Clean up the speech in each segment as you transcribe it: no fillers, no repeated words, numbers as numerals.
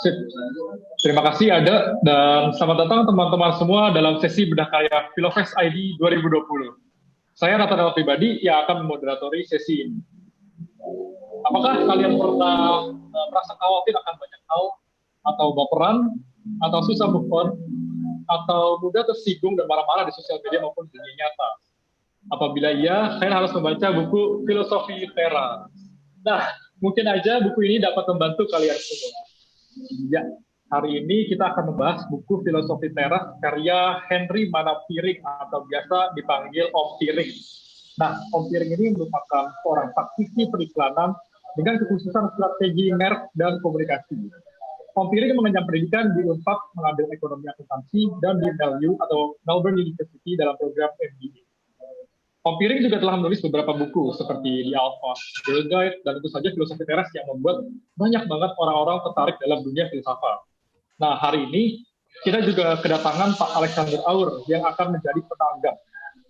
Sip. Terima kasih Ada, dan selamat datang teman-teman semua dalam sesi Bedah Karya Filofest ID 2020. Saya Nathanael pribadi yang akan memoderatori sesi ini. Apakah kalian pernah merasa khawatir akan banyak hal, atau baperan, atau susah move on, atau mudah tersinggung dan marah-marah di sosial media maupun dunia nyata? Apabila iya, kalian harus membaca buku Filosofi Teras. Nah, mungkin aja buku ini dapat membantu kalian semua. Ya, hari ini kita akan membahas buku Filosofi Teras karya Henry Manapiring atau biasa dipanggil Om Piring. Nah, Om Piring ini merupakan seorang praktisi periklanan dengan kekhususan strategi merek dan komunikasi. Om Piring mengenyam pendidikan di Unpad, mengambil ekonomi akuntansi dan di NYU atau Melbourne University dalam program MBA. Om Piring juga telah menulis beberapa buku seperti The Alpha, The Guide, dan tentu saja Filosofi Teras yang membuat banyak banget orang-orang tertarik dalam dunia filsafat. Nah, hari ini kita juga kedatangan Pak Alexander Aur yang akan menjadi penanggap.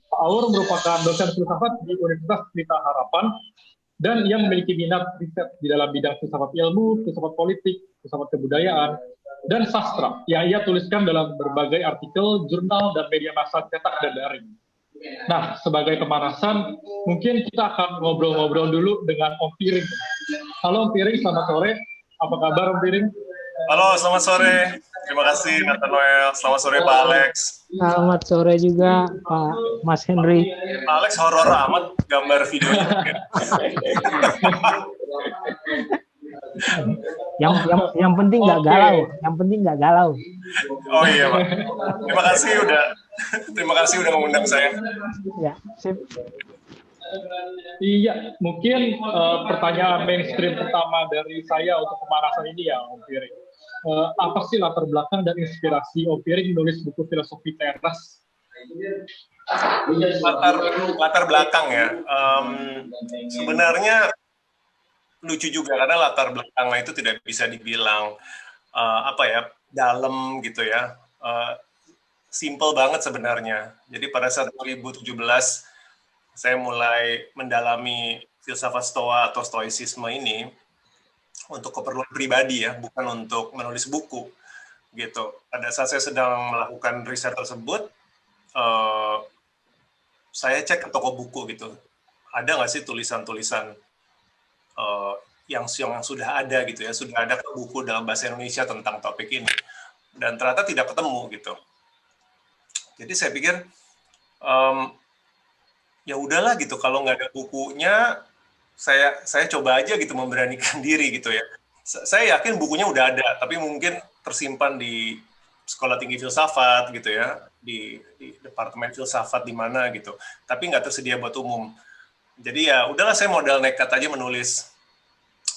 Pak Aur merupakan dosen filsafat di Universitas Pelita Harapan dan ia memiliki minat riset di dalam bidang filsafat ilmu, filsafat politik, filsafat kebudayaan, dan sastra yang ia tuliskan dalam berbagai artikel, jurnal, dan media massa cetak dan daring. Nah, sebagai pemanasan, mungkin kita akan ngobrol-ngobrol dulu dengan Om Piring. Halo Om Piring, selamat sore. Apa kabar Om Piring? Halo, selamat sore. Terima kasih Nathanael. Selamat sore Pak Alex. Selamat sore juga Pak Mas Henry. Pak Alex horor amat gambar videonya. yang penting nggak galau, yang penting nggak galau. Oh iya Pak. Terima kasih udah mengundang saya. Ya, sip. Iya, mungkin pertanyaan mainstream pertama dari saya untuk pemanasan ini ya Om Piring. Apa sih latar belakang dan inspirasi Om Piring menulis buku Filosofi Teras? Latar belakang ya. Sebenarnya lucu juga karena latar belakangnya itu tidak bisa dibilang dalam gitu ya. Simple banget sebenarnya. Jadi pada saat 2017 saya mulai mendalami filsafat Stoa atau Stoicisme ini untuk keperluan pribadi ya, bukan untuk menulis buku gitu. Pada saat saya sedang melakukan riset tersebut, saya cek ke toko buku gitu. Ada nggak sih tulisan-tulisan yang sudah ada gitu ya, sudah ada buku dalam bahasa Indonesia tentang topik ini, dan ternyata tidak ketemu gitu. Jadi saya pikir ya udahlah gitu, kalau nggak ada bukunya, saya coba aja gitu memberanikan diri gitu ya. Saya yakin bukunya udah ada, tapi mungkin tersimpan di Sekolah Tinggi Filsafat gitu ya, di Departemen Filsafat di mana gitu, tapi nggak tersedia buat umum. Jadi ya udahlah, saya modal nekat aja menulis.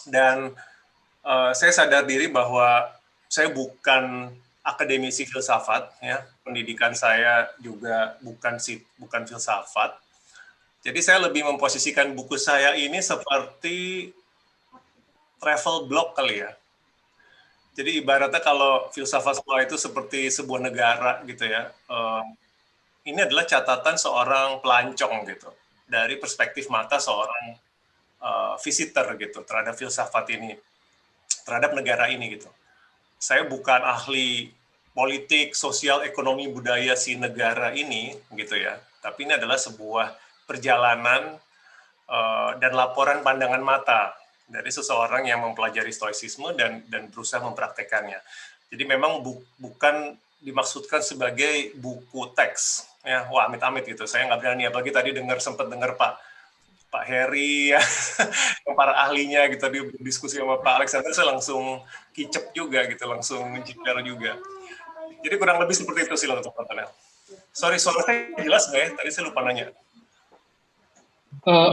Dan saya sadar diri bahwa saya bukan akademisi filsafat ya, pendidikan saya juga bukan filsafat. Jadi saya lebih memposisikan buku saya ini seperti travel blog kali ya. Jadi ibaratnya kalau filsafat Stoa itu seperti sebuah negara gitu ya. Ini adalah catatan seorang pelancong gitu, dari perspektif mata seorang visitor gitu terhadap filsafat ini, terhadap negara ini gitu. Saya bukan ahli politik, sosial, ekonomi, budaya si negara ini gitu ya, tapi ini adalah sebuah perjalanan dan laporan pandangan mata dari seseorang yang mempelajari stoicisme dan berusaha mempraktekannya. Jadi memang bukan dimaksudkan sebagai buku teks ya. Wah, amit-amit gitu, saya nggak berani, apalagi tadi sempat dengar Pak Heri ya, yang para ahlinya gitu, diskusi sama Pak Alexander, saya langsung kicep juga gitu, langsung jiper juga. Jadi kurang lebih seperti itu sih loh teman-teman. Sorry, suaranya jelas nggak ya? Tadi saya lupa nanya.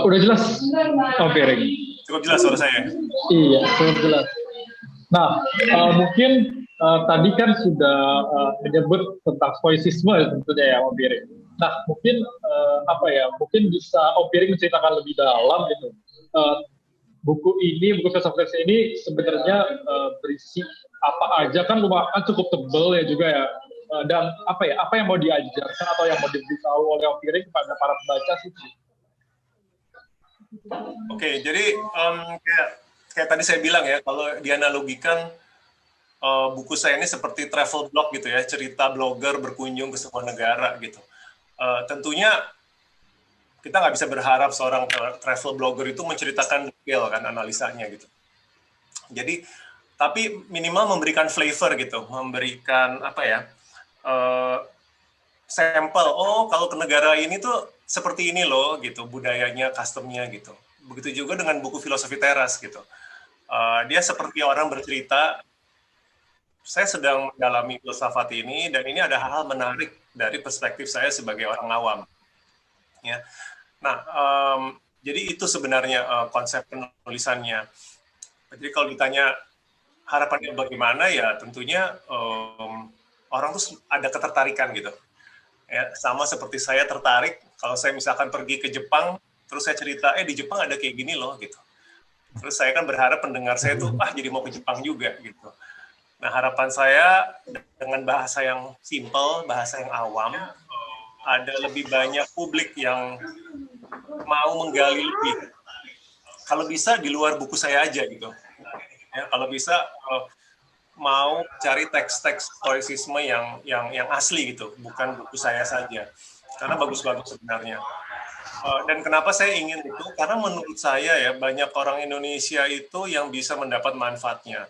Udah jelas, Om Piring. Cukup jelas suara saya? Iya, cukup jelas. Nah, mungkin tadi kan sudah menyebut tentang stoicisme tentunya ya Om Piring. Nah, mungkin mungkin bisa Om Piring menceritakan lebih dalam gitu. Buku Filosofi ini sebenarnya berisi apa aja, kan lumayan cukup tebal ya juga ya. Dan apa yang mau diajarkan atau yang mau diberitahu oleh Om Piring kepada para pembaca sih? Oke, jadi kayak tadi saya bilang ya, kalau dianalogikan buku saya ini seperti travel blog gitu ya, cerita blogger berkunjung ke sebuah negara gitu. Tentunya kita nggak bisa berharap seorang travel blogger itu menceritakan detail kan analisanya gitu. Jadi tapi minimal memberikan flavor gitu, memberikan apa ya, sampel. Oh, kalau ke negara ini tuh seperti ini loh gitu, budayanya, customnya gitu. Begitu juga dengan buku Filosofi Teras gitu. Dia seperti orang bercerita, saya sedang mendalami filsafat ini dan ini ada hal-hal menarik dari perspektif saya sebagai orang awam. Ya. Nah, jadi itu sebenarnya konsep penulisannya. Jadi kalau ditanya harapannya bagaimana, ya tentunya orang tuh ada ketertarikan gitu. Ya, sama seperti saya tertarik kalau saya misalkan pergi ke Jepang, terus saya cerita, di Jepang ada kayak gini loh gitu. Terus saya kan berharap pendengar saya tuh jadi mau ke Jepang juga gitu. Nah, harapan saya dengan bahasa yang simple, bahasa yang awam, ada lebih banyak publik yang mau menggali lebih. Kalau bisa di luar buku saya aja gitu. Ya, kalau bisa mau cari teks-teks stoicisme yang asli gitu, bukan buku saya saja. Karena bagus-bagus sebenarnya. Dan kenapa saya ingin itu? Karena menurut saya ya banyak orang Indonesia itu yang bisa mendapat manfaatnya.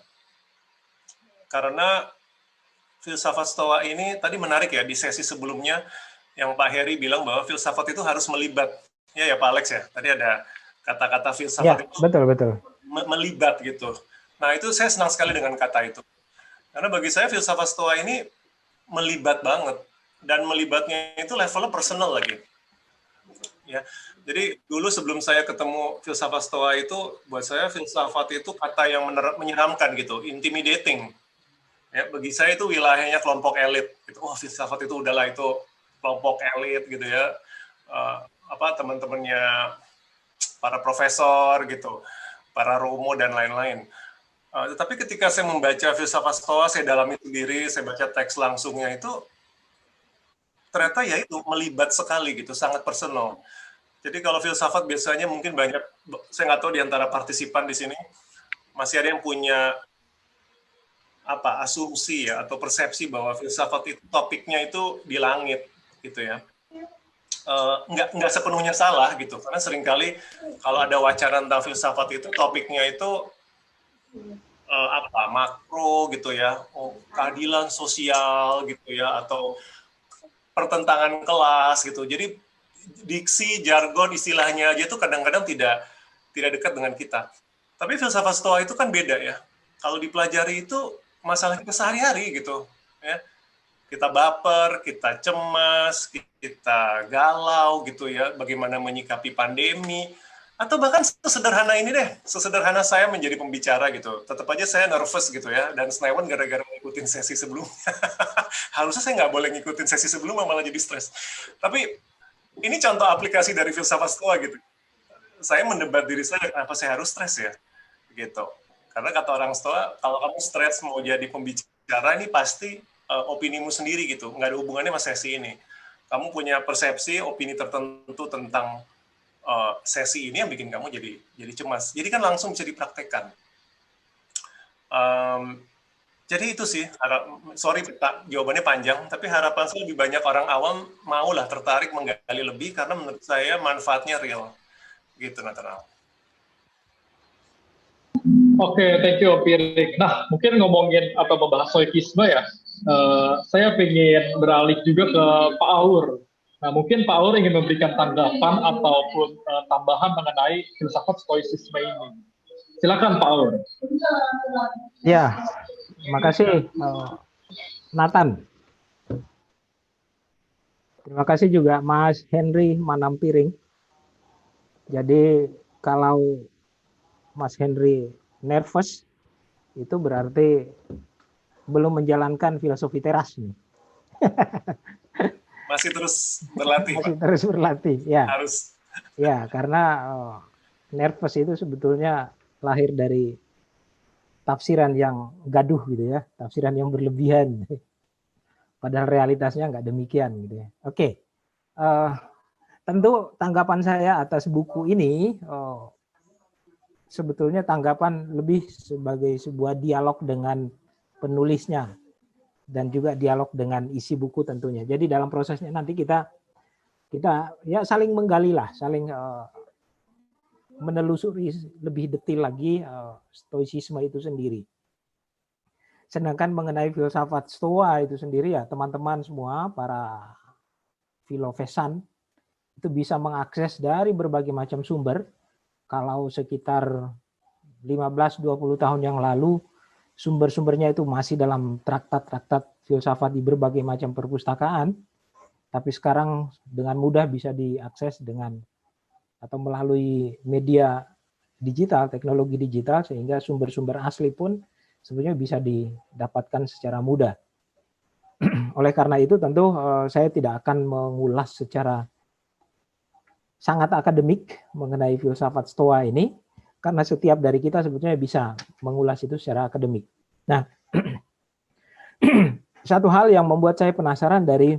Karena filsafat Stoa ini tadi menarik ya, di sesi sebelumnya yang Pak Heri bilang bahwa filsafat itu harus melibat. Ya Pak Alex ya, tadi ada kata-kata filsafat itu betul. Melibat gitu. Nah itu saya senang sekali dengan kata itu. Karena bagi saya filsafat Stoa ini melibat banget. Dan melibatnya itu levelnya personal lagi. Ya, jadi dulu sebelum saya ketemu filsafat Stoa itu, buat saya filsafat itu kata yang menyeramkan gitu, intimidating. Ya, bagi saya itu wilayahnya kelompok elit. Gitu. Oh, filsafat itu udahlah itu kelompok elit gitu ya. Teman-temannya para profesor gitu, para Romo dan lain-lain. Tetapi ketika saya membaca filsafat Stoa, saya dalami sendiri, saya baca teks langsungnya itu, ternyata ya itu melibat sekali gitu, sangat personal. Jadi kalau filsafat biasanya mungkin banyak, saya nggak tahu di antara partisipan di sini masih ada yang punya asumsi ya atau persepsi bahwa filsafat itu topiknya itu di langit gitu ya. Nggak sepenuhnya salah gitu, karena seringkali kalau ada wacana tentang filsafat itu topiknya itu makro gitu ya, keadilan sosial gitu ya, atau pertentangan kelas gitu. Jadi diksi, jargon, istilahnya aja itu kadang-kadang tidak dekat dengan kita. Tapi filsafat Stoa itu kan beda ya. Kalau dipelajari itu masalah kita sehari-hari gitu. Ya. Kita baper, kita cemas, kita galau gitu ya. Bagaimana menyikapi pandemi. Atau bahkan sesederhana ini deh, sesederhana saya menjadi pembicara gitu. Tetap aja saya nervous gitu ya. Dan Senewan gara-gara ngikutin sesi sebelumnya. Harusnya saya nggak boleh ngikutin sesi sebelumnya, malah jadi stres. Tapi ini contoh aplikasi dari filsafat Stoa gitu. Saya mendebat diri saya, kenapa saya harus stres ya? Gitu. Karena kata orang Stoa, kalau kamu stres mau jadi pembicara, ini pasti opinimu sendiri gitu. Nggak ada hubungannya sama sesi ini. Kamu punya persepsi, opini tertentu tentang sesi ini yang bikin kamu jadi cemas. Jadi kan langsung bisa dipraktekkan. Jadi itu sih, sorry jawabannya panjang, tapi harapan saya lebih banyak orang awam maulah tertarik menggali lebih karena menurut saya manfaatnya real. Gitu, Nathanael. Oke, thank you, Pirik. Nah, mungkin ngomongin atau membahas stoikisme ya, saya ingin beralih juga ke Pak Aur. Nah, mungkin Pak Aur ingin memberikan tanggapan ataupun tambahan mengenai filsafat stoicisme ini. Silakan Pak Aur. Ya, terima kasih Nathan. Terima kasih juga Mas Henry Manampiring. Jadi kalau Mas Henry nervous, itu berarti belum menjalankan filosofi teras nih. Masih terus berlatih. Masih terus berlatih, ya. Harus. Ya, karena nervous itu sebetulnya lahir dari tafsiran yang gaduh gitu ya, tafsiran yang berlebihan. Padahal realitasnya nggak demikian gitu ya. Oke, tentu tanggapan saya atas buku ini sebetulnya tanggapan lebih sebagai sebuah dialog dengan penulisnya, dan juga dialog dengan isi buku tentunya. Jadi dalam prosesnya nanti kita ya saling menggali lah, saling menelusuri lebih detail lagi stoicisme itu sendiri. Sedangkan mengenai filsafat Stoa itu sendiri ya teman-teman semua para filofesan itu bisa mengakses dari berbagai macam sumber. Kalau sekitar 15-20 tahun yang lalu sumber-sumbernya itu masih dalam traktat-traktat filsafat di berbagai macam perpustakaan, tapi sekarang dengan mudah bisa diakses dengan atau melalui media digital, teknologi digital, sehingga sumber-sumber asli pun sebenarnya bisa didapatkan secara mudah. Oleh karena itu tentu saya tidak akan mengulas secara sangat akademik mengenai filsafat Stoa ini, karena setiap dari kita sebetulnya bisa mengulas itu secara akademik. Nah, satu hal yang membuat saya penasaran dari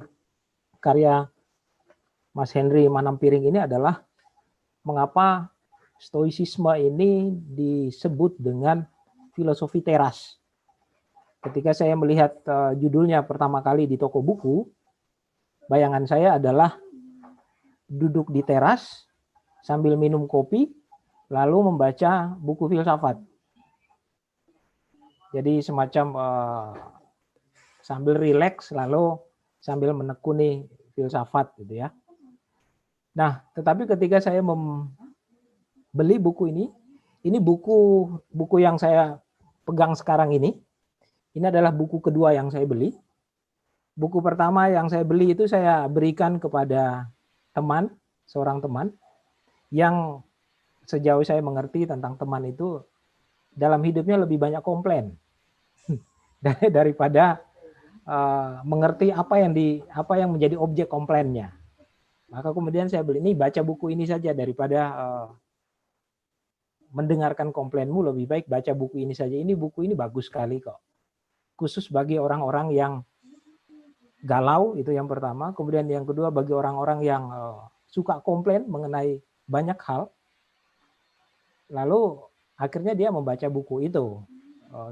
karya Mas Henry Manampiring ini adalah mengapa stoicisme ini disebut dengan filosofi teras. Ketika saya melihat judulnya pertama kali di toko buku, bayangan saya adalah duduk di teras sambil minum kopi, lalu membaca buku filsafat. Jadi semacam sambil rileks, lalu sambil menekuni filsafat gitu ya. Nah, tetapi ketika saya membeli buku ini buku yang saya pegang sekarang ini adalah buku kedua yang saya beli. Buku pertama yang saya beli itu saya berikan kepada teman, seorang teman, yang sejauh saya mengerti tentang teman itu, dalam hidupnya lebih banyak komplain daripada mengerti apa yang menjadi objek komplainnya. Maka kemudian saya beli ini, baca buku ini saja daripada mendengarkan komplainmu, lebih baik baca buku ini saja. Buku ini bagus sekali kok. Khusus bagi orang-orang yang galau, itu yang pertama. Kemudian yang kedua bagi orang-orang yang suka komplain mengenai banyak hal. Lalu akhirnya dia membaca buku itu.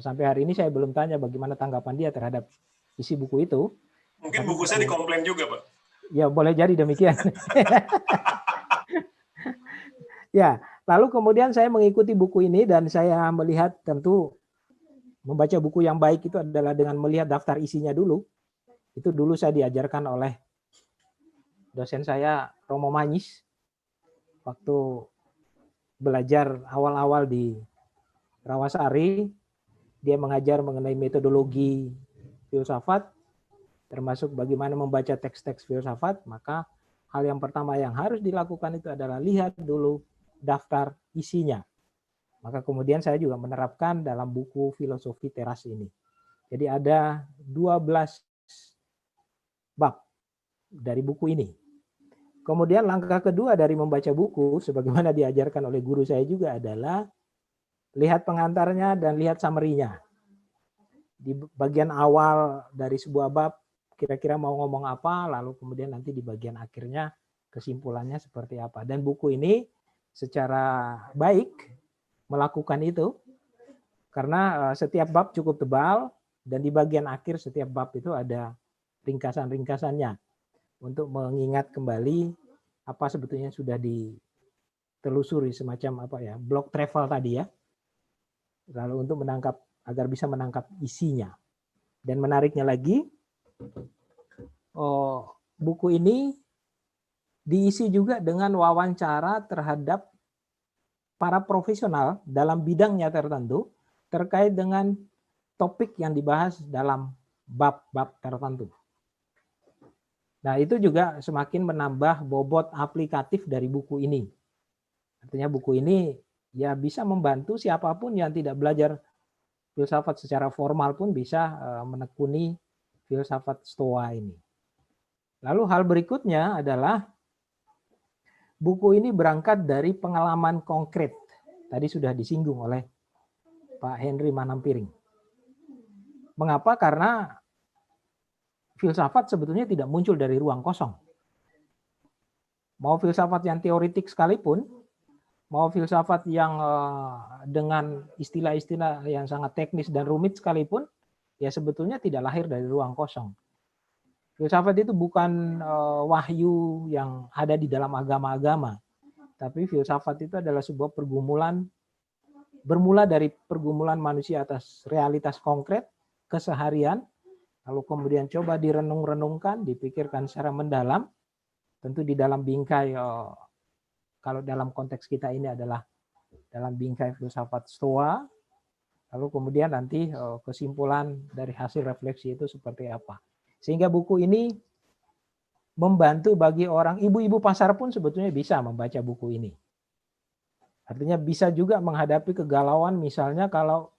Sampai hari ini saya belum tanya bagaimana tanggapan dia terhadap isi buku itu. Mungkin buku saya dikomplain juga, Pak. Ya, boleh jadi demikian. Ya, lalu kemudian saya mengikuti buku ini dan saya melihat tentu membaca buku yang baik itu adalah dengan melihat daftar isinya dulu. Itu dulu saya diajarkan oleh dosen saya, Romo Manyis, waktu belajar awal-awal di Rawasari. Dia mengajar mengenai metodologi filsafat, termasuk bagaimana membaca teks-teks filsafat. Maka hal yang pertama yang harus dilakukan itu adalah lihat dulu daftar isinya. Maka kemudian saya juga menerapkan dalam buku filosofi teras ini. Jadi ada 12 bab dari buku ini. Kemudian langkah kedua dari membaca buku, sebagaimana diajarkan oleh guru saya juga, adalah lihat pengantarnya dan lihat summary-nya. Di bagian awal dari sebuah bab, kira-kira mau ngomong apa, lalu kemudian nanti di bagian akhirnya kesimpulannya seperti apa. Dan buku ini secara baik melakukan itu, karena setiap bab cukup tebal, dan di bagian akhir setiap bab itu ada ringkasan-ringkasannya untuk mengingat kembali apa sebetulnya sudah ditelusuri, semacam apa ya, blog travel tadi ya, lalu untuk menangkap, agar bisa menangkap isinya. Dan menariknya lagi, buku ini diisi juga dengan wawancara terhadap para profesional dalam bidangnya tertentu terkait dengan topik yang dibahas dalam bab-bab tertentu. Nah, itu juga semakin menambah bobot aplikatif dari buku ini. Artinya buku ini ya bisa membantu siapapun yang tidak belajar filsafat secara formal pun bisa menekuni filsafat Stoa ini. Lalu hal berikutnya adalah buku ini berangkat dari pengalaman konkret. Tadi sudah disinggung oleh Pak Henry Manampiring. Mengapa? Karena filsafat sebetulnya tidak muncul dari ruang kosong. Mau filsafat yang teoritik sekalipun, mau filsafat yang dengan istilah-istilah yang sangat teknis dan rumit sekalipun, ya sebetulnya tidak lahir dari ruang kosong. Filsafat itu bukan wahyu yang ada di dalam agama-agama, tapi filsafat itu adalah sebuah pergumulan, bermula dari pergumulan manusia atas realitas konkret, keseharian, lalu kemudian coba direnung-renungkan, dipikirkan secara mendalam, tentu di dalam bingkai, kalau dalam konteks kita ini adalah dalam bingkai filsafat Stoa, lalu kemudian nanti kesimpulan dari hasil refleksi itu seperti apa. Sehingga buku ini membantu bagi orang, ibu-ibu pasar pun sebetulnya bisa membaca buku ini. Artinya bisa juga menghadapi kegalauan, misalnya kalau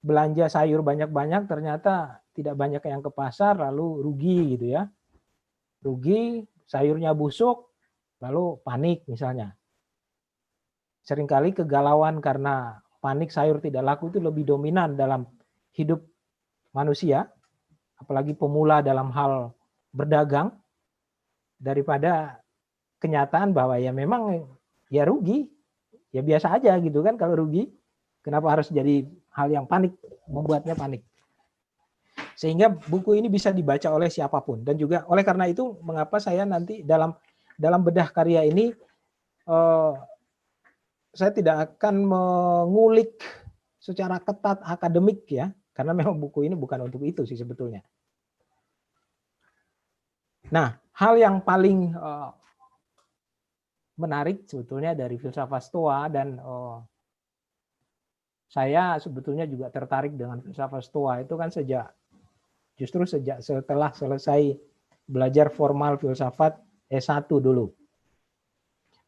belanja sayur banyak-banyak ternyata tidak banyak yang ke pasar, lalu rugi gitu ya. Rugi, sayurnya busuk, lalu panik misalnya. Seringkali kegalauan karena panik sayur tidak laku itu lebih dominan dalam hidup manusia, apalagi pemula dalam hal berdagang, daripada kenyataan bahwa ya memang ya rugi, ya biasa aja gitu kan kalau rugi. Kenapa harus jadi hal yang panik, membuatnya panik. Sehingga buku ini bisa dibaca oleh siapapun. Dan juga oleh karena itu mengapa saya nanti dalam bedah karya ini saya tidak akan mengulik secara ketat akademik ya, karena memang buku ini bukan untuk itu sih sebetulnya. Nah, hal yang paling menarik sebetulnya dari filsafat Stoa, dan saya sebetulnya juga tertarik dengan filsafat Stoa itu kan justru sejak setelah selesai belajar formal filsafat S1 dulu.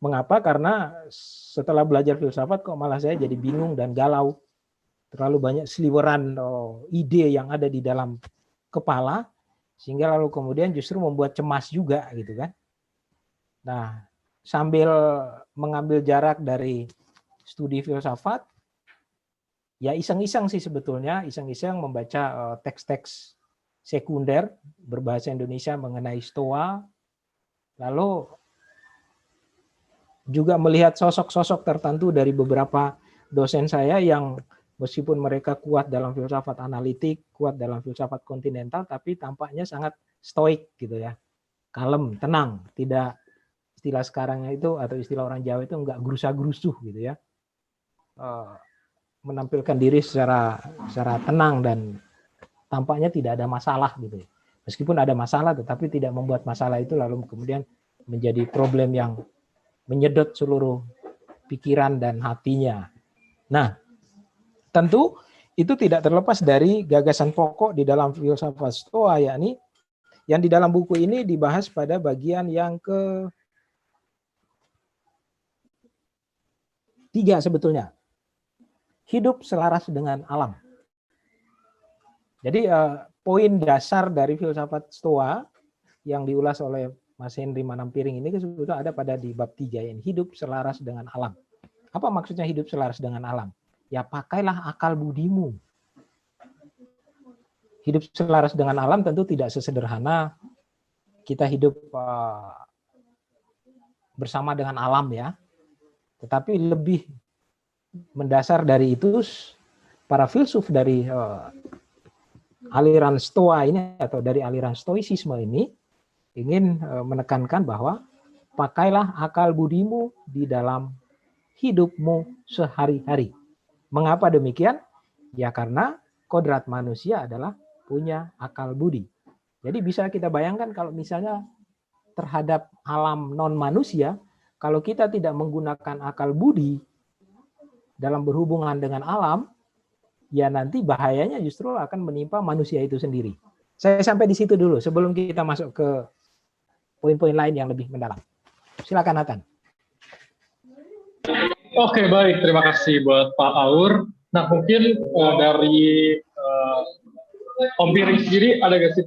Mengapa? Karena setelah belajar filsafat kok malah saya jadi bingung dan galau. Terlalu banyak seliweran ide yang ada di dalam kepala, sehingga lalu kemudian justru membuat cemas juga gitu kan. Nah, sambil mengambil jarak dari studi filsafat, ya iseng-iseng sih sebetulnya, iseng-iseng membaca teks-teks sekunder berbahasa Indonesia mengenai Stoa, lalu juga melihat sosok-sosok tertentu dari beberapa dosen saya yang meskipun mereka kuat dalam filsafat analitik, kuat dalam filsafat kontinental, tapi tampaknya sangat stoik gitu ya, kalem, tenang, tidak istilah sekarangnya itu atau istilah orang Jawa itu enggak gerusa-gerusuh gitu ya, menampilkan diri secara tenang dan tampaknya tidak ada masalah gitu. Meskipun ada masalah, tetapi tidak membuat masalah itu lalu kemudian menjadi problem yang menyedot seluruh pikiran dan hatinya. Nah, tentu itu tidak terlepas dari gagasan pokok di dalam filsafat Stoa, yakni yang di dalam buku ini dibahas pada bagian yang ketiga sebetulnya. Hidup selaras dengan alam. Jadi poin dasar dari filsafat Stoa yang diulas oleh Mas Henry Manampiring ini sebetulnya ada pada di bab 3 ini, hidup selaras dengan alam. Apa maksudnya hidup selaras dengan alam? Ya pakailah akal budimu. Hidup selaras dengan alam tentu tidak sesederhana kita hidup bersama dengan alam ya. Tetapi lebih mendasar dari itu, para filsuf dari aliran Stoa ini atau dari aliran Stoicisme ini ingin menekankan bahwa pakailah akal budimu di dalam hidupmu sehari-hari. Mengapa demikian? Ya karena kodrat manusia adalah punya akal budi. Jadi bisa kita bayangkan kalau misalnya terhadap alam non-manusia, kalau kita tidak menggunakan akal budi dalam berhubungan dengan alam, ya nanti bahayanya justru akan menimpa manusia itu sendiri. Saya sampai di situ dulu sebelum kita masuk ke poin-poin lain yang lebih mendalam. Silakan Nathan. Oke, baik. Terima kasih buat Pak Aur. Nah, mungkin dari Om Piring sendiri ada nggak sih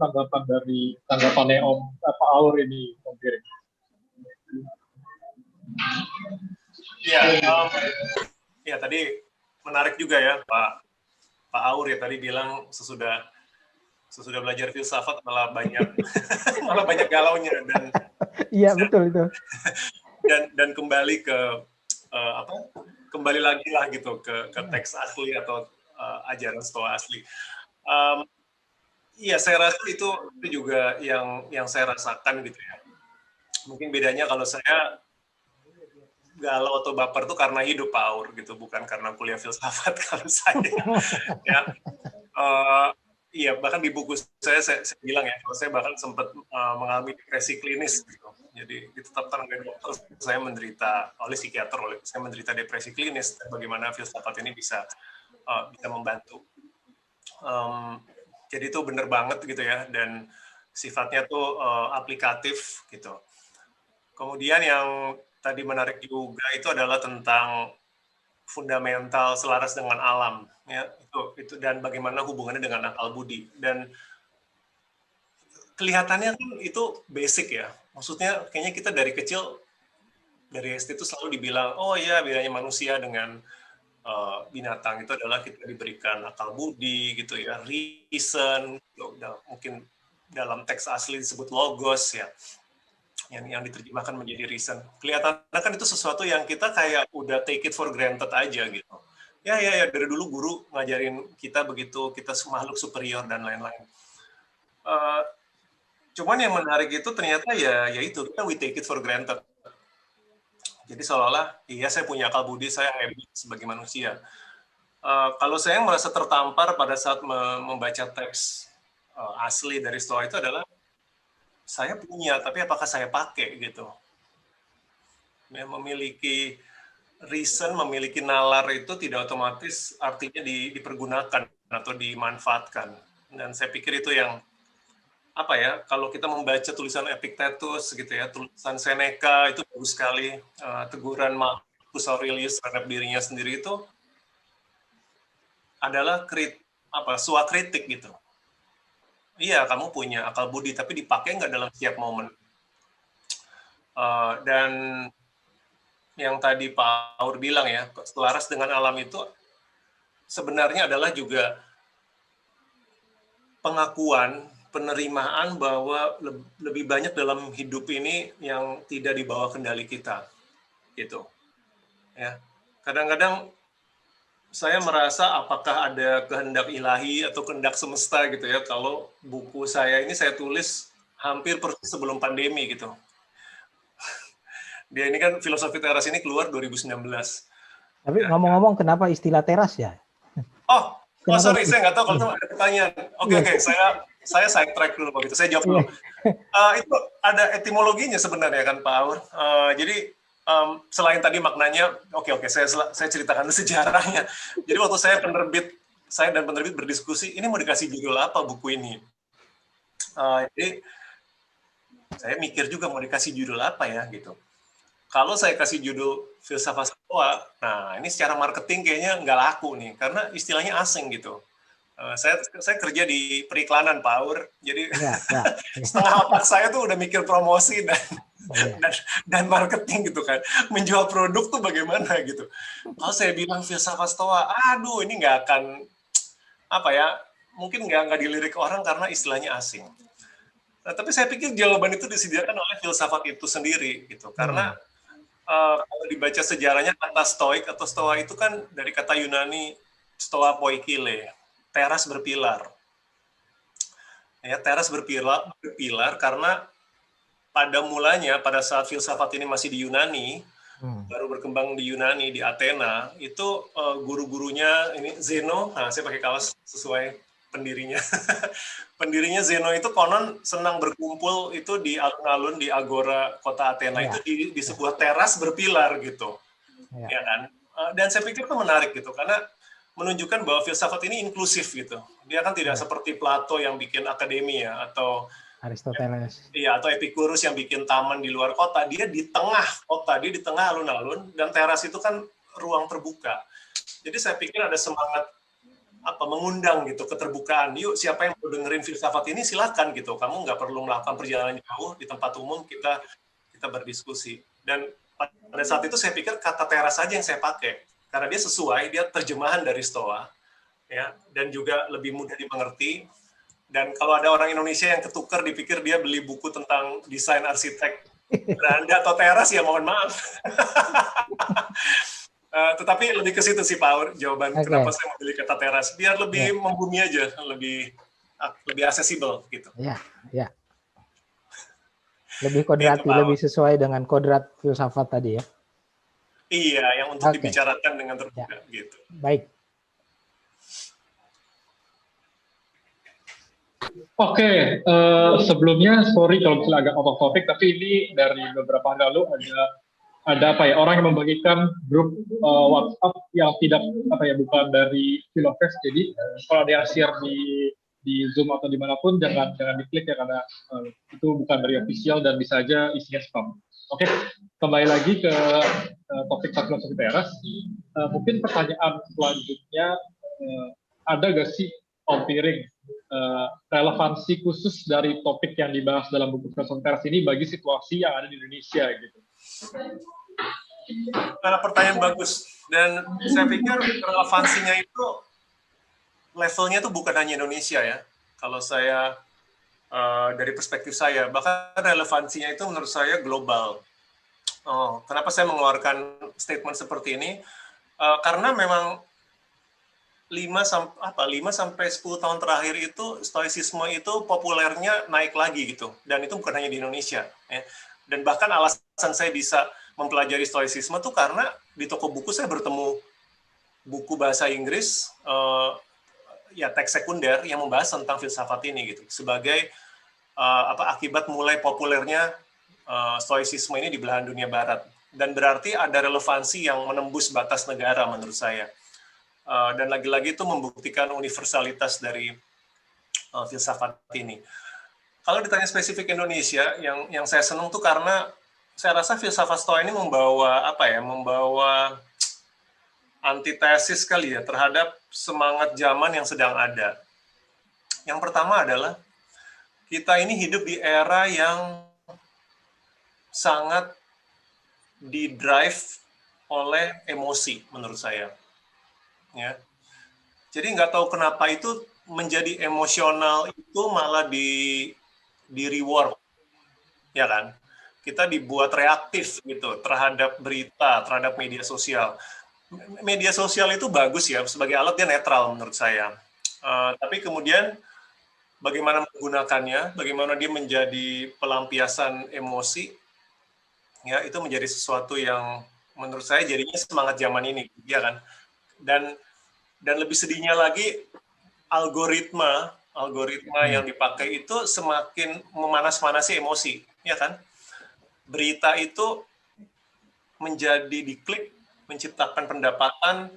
tanggapannya Pak Aur ini, Om Piring? Ya, tadi menarik juga ya Pak Aur ya tadi bilang sesudah belajar filsafat malah banyak galaunya dan iya betul itu dan kembali ke kembali lagi lah gitu ke teks asli atau ajaran Stoa asli. Iya, saya rasa itu juga yang saya rasakan gitu ya. Mungkin bedanya kalau saya galau atau baper tuh karena hidup, Pak Aur, gitu, bukan karena kuliah filsafat. Kalau saya ya, iya, bahkan di buku saya bilang ya, kalau saya bahkan sempat mengalami depresi klinis gitu. Jadi ditetapkan oleh dokter saya menderita, oleh psikiater, saya menderita depresi klinis, dan bagaimana filsafat ini bisa membantu. Jadi itu benar banget gitu ya, dan sifatnya tuh aplikatif gitu. Kemudian yang tadi menarik juga itu adalah tentang fundamental selaras dengan alam, ya, itu dan bagaimana hubungannya dengan akal budi. Dan kelihatannya kan itu basic ya, maksudnya kayaknya kita dari kecil, dari SD itu selalu dibilang, oh ya, bedanya manusia dengan binatang itu adalah kita diberikan akal budi gitu ya, reason, mungkin dalam teks asli disebut logos ya, yang diterjemahkan menjadi reason. Kelihatannya kan itu sesuatu yang kita kayak udah take it for granted aja gitu. Ya dari dulu guru ngajarin kita begitu, kita makhluk superior dan lain-lain. Cuman yang menarik itu ternyata ya itu, kita we take it for granted. Jadi seolah-olah, iya saya punya akal budi, saya hebat sebagai manusia. Kalau saya merasa tertampar pada saat membaca teks asli dari Stoa itu adalah, saya punya, tapi apakah saya pakai gitu. Ya, memiliki reason, memiliki nalar itu tidak otomatis artinya dipergunakan atau dimanfaatkan. Dan saya pikir itu yang, apa ya, kalau kita membaca tulisan Epictetus gitu ya, tulisan Seneca itu bagus sekali, teguran Marcus Aurelius terhadap dirinya sendiri itu adalah suakritik gitu. Iya, kamu punya akal budi, tapi dipakai nggak dalam setiap momen. Dan yang tadi Pak Aur bilang ya, selaras dengan alam itu sebenarnya adalah juga pengakuan, penerimaan bahwa lebih banyak dalam hidup ini yang tidak di bawah kendali kita, gitu. Ya, kadang-kadang saya merasa apakah ada kehendak ilahi atau kehendak semesta gitu ya, kalau buku saya ini saya tulis hampir persis sebelum pandemi gitu. Dia ini kan Filosofi Teras ini keluar 2019. Tapi ngomong-ngomong, kenapa istilah teras ya? Oh sorry, saya nggak tahu kalau ada pertanyaan. Oke, saya side track dulu begitu. Saya jawab dulu. Itu ada etimologinya sebenarnya kan Pak Aur. Jadi selain tadi maknanya, oke, saya ceritakan sejarahnya. Jadi waktu saya dan penerbit berdiskusi, ini mau dikasih judul apa buku ini? Jadi saya mikir juga mau dikasih judul apa ya gitu. Kalau saya kasih judul Filsafat Stoa, nah ini secara marketing kayaknya nggak laku nih, karena istilahnya asing gitu. Saya kerja di periklanan, Pak Aur, jadi setengah otak saya tuh udah mikir promosi dan marketing gitu kan, menjual produk tuh bagaimana gitu. Kalau saya bilang Filsafat Stoa, aduh ini nggak akan, mungkin nggak dilirik orang karena istilahnya asing. Nah, tapi saya pikir jawaban itu disediakan oleh filsafat itu sendiri gitu, karena kalau dibaca sejarahnya, kata stoik atau stoa itu kan dari kata Yunani stoa poikile, teras berpilar. Ya, teras berpilar karena pada mulanya, pada saat filsafat ini masih di Yunani, baru berkembang di Yunani, di Athena, itu guru-gurunya ini Zeno, nah saya pakai kaos sesuai pendirinya. Pendirinya Zeno itu konon senang berkumpul itu di alun-alun di agora kota Athena, itu di sebuah teras berpilar gitu. Ya kan? Dan saya pikir itu menarik gitu, karena menunjukkan bahwa filsafat ini inklusif gitu. Dia kan tidak seperti Plato yang bikin akademi ya, atau Aristoteles. Iya, atau Epicurus yang bikin taman di luar kota. Dia di tengah kota, dia di tengah alun-alun, dan teras itu kan ruang terbuka. Jadi saya pikir ada semangat mengundang gitu, keterbukaan. Yuk, siapa yang mau dengerin filsafat ini silakan gitu. Kamu nggak perlu melakukan perjalanan jauh, di tempat umum kita berdiskusi. Dan pada saat itu saya pikir kata teras saja yang saya pakai, karena dia sesuai, dia terjemahan dari Stoa, ya, dan juga lebih mudah dimengerti. Dan kalau ada orang Indonesia yang ketukar dipikir dia beli buku tentang desain arsitek beranda atau teras, ya mohon maaf. Tetapi lebih ke situ sih Pak Aur, jawaban kenapa saya memilih kata teras, biar lebih membumi aja, lebih lebih aksesibel gitu. Ya, ya. Lebih kodrati, gitu, lebih sesuai dengan kodrat filsafat tadi ya. Iya, yang untuk dibicarakan dengan terbuka ya. Gitu. Baik. Oke, sebelumnya sorry kalau misalnya agak out of topic, tapi ini dari beberapa hari lalu ada apa ya, orang yang membagikan grup WhatsApp yang tidak apa ya, bukan dari Philofest. Jadi kalau ada yang share di Zoom atau dimanapun jangan diklik ya, karena itu bukan dari official dan bisa aja isinya spam. Oke, kembali lagi ke topik filosofi teras. Mungkin pertanyaan selanjutnya, ada gak sih Om Piring relevansi khusus dari topik yang dibahas dalam buku filosofi teras ini bagi situasi yang ada di Indonesia gitu? Pertanyaan bagus, dan saya pikir relevansinya itu levelnya itu bukan hanya Indonesia ya. Kalau saya dari perspektif saya, bahkan relevansinya itu menurut saya global. Kenapa saya mengeluarkan statement seperti ini? Karena memang 5-10 tahun terakhir itu stoicisme itu populernya naik lagi gitu, dan itu bukan hanya di Indonesia ya. Dan bahkan alasan saya bisa mempelajari stoicisme tuh karena di toko buku saya bertemu buku bahasa Inggris ya, teks sekunder yang membahas tentang filsafat ini gitu, sebagai akibat mulai populernya stoicisme ini di belahan dunia barat. Dan berarti ada relevansi yang menembus batas negara menurut saya. Dan lagi-lagi itu membuktikan universalitas dari filsafat ini. Kalau ditanya spesifik Indonesia, yang saya senang tuh karena saya rasa filsafat Stoa ini membawa antitesis kali ya terhadap semangat zaman yang sedang ada. Yang pertama adalah kita ini hidup di era yang sangat didrive oleh emosi menurut saya. Ya. Jadi nggak tahu kenapa itu menjadi emosional itu malah di reward, ya kan? Kita dibuat reaktif gitu terhadap berita, terhadap media sosial. Media sosial itu bagus ya, sebagai alat dia netral menurut saya. Tapi kemudian bagaimana menggunakannya, bagaimana dia menjadi pelampiasan emosi, ya itu menjadi sesuatu yang menurut saya jadinya semangat zaman ini, ya kan? Dan lebih sedihnya lagi, algoritma yang dipakai itu semakin memanas-manasi emosi, ya kan? Berita itu menjadi diklik, menciptakan pendapatan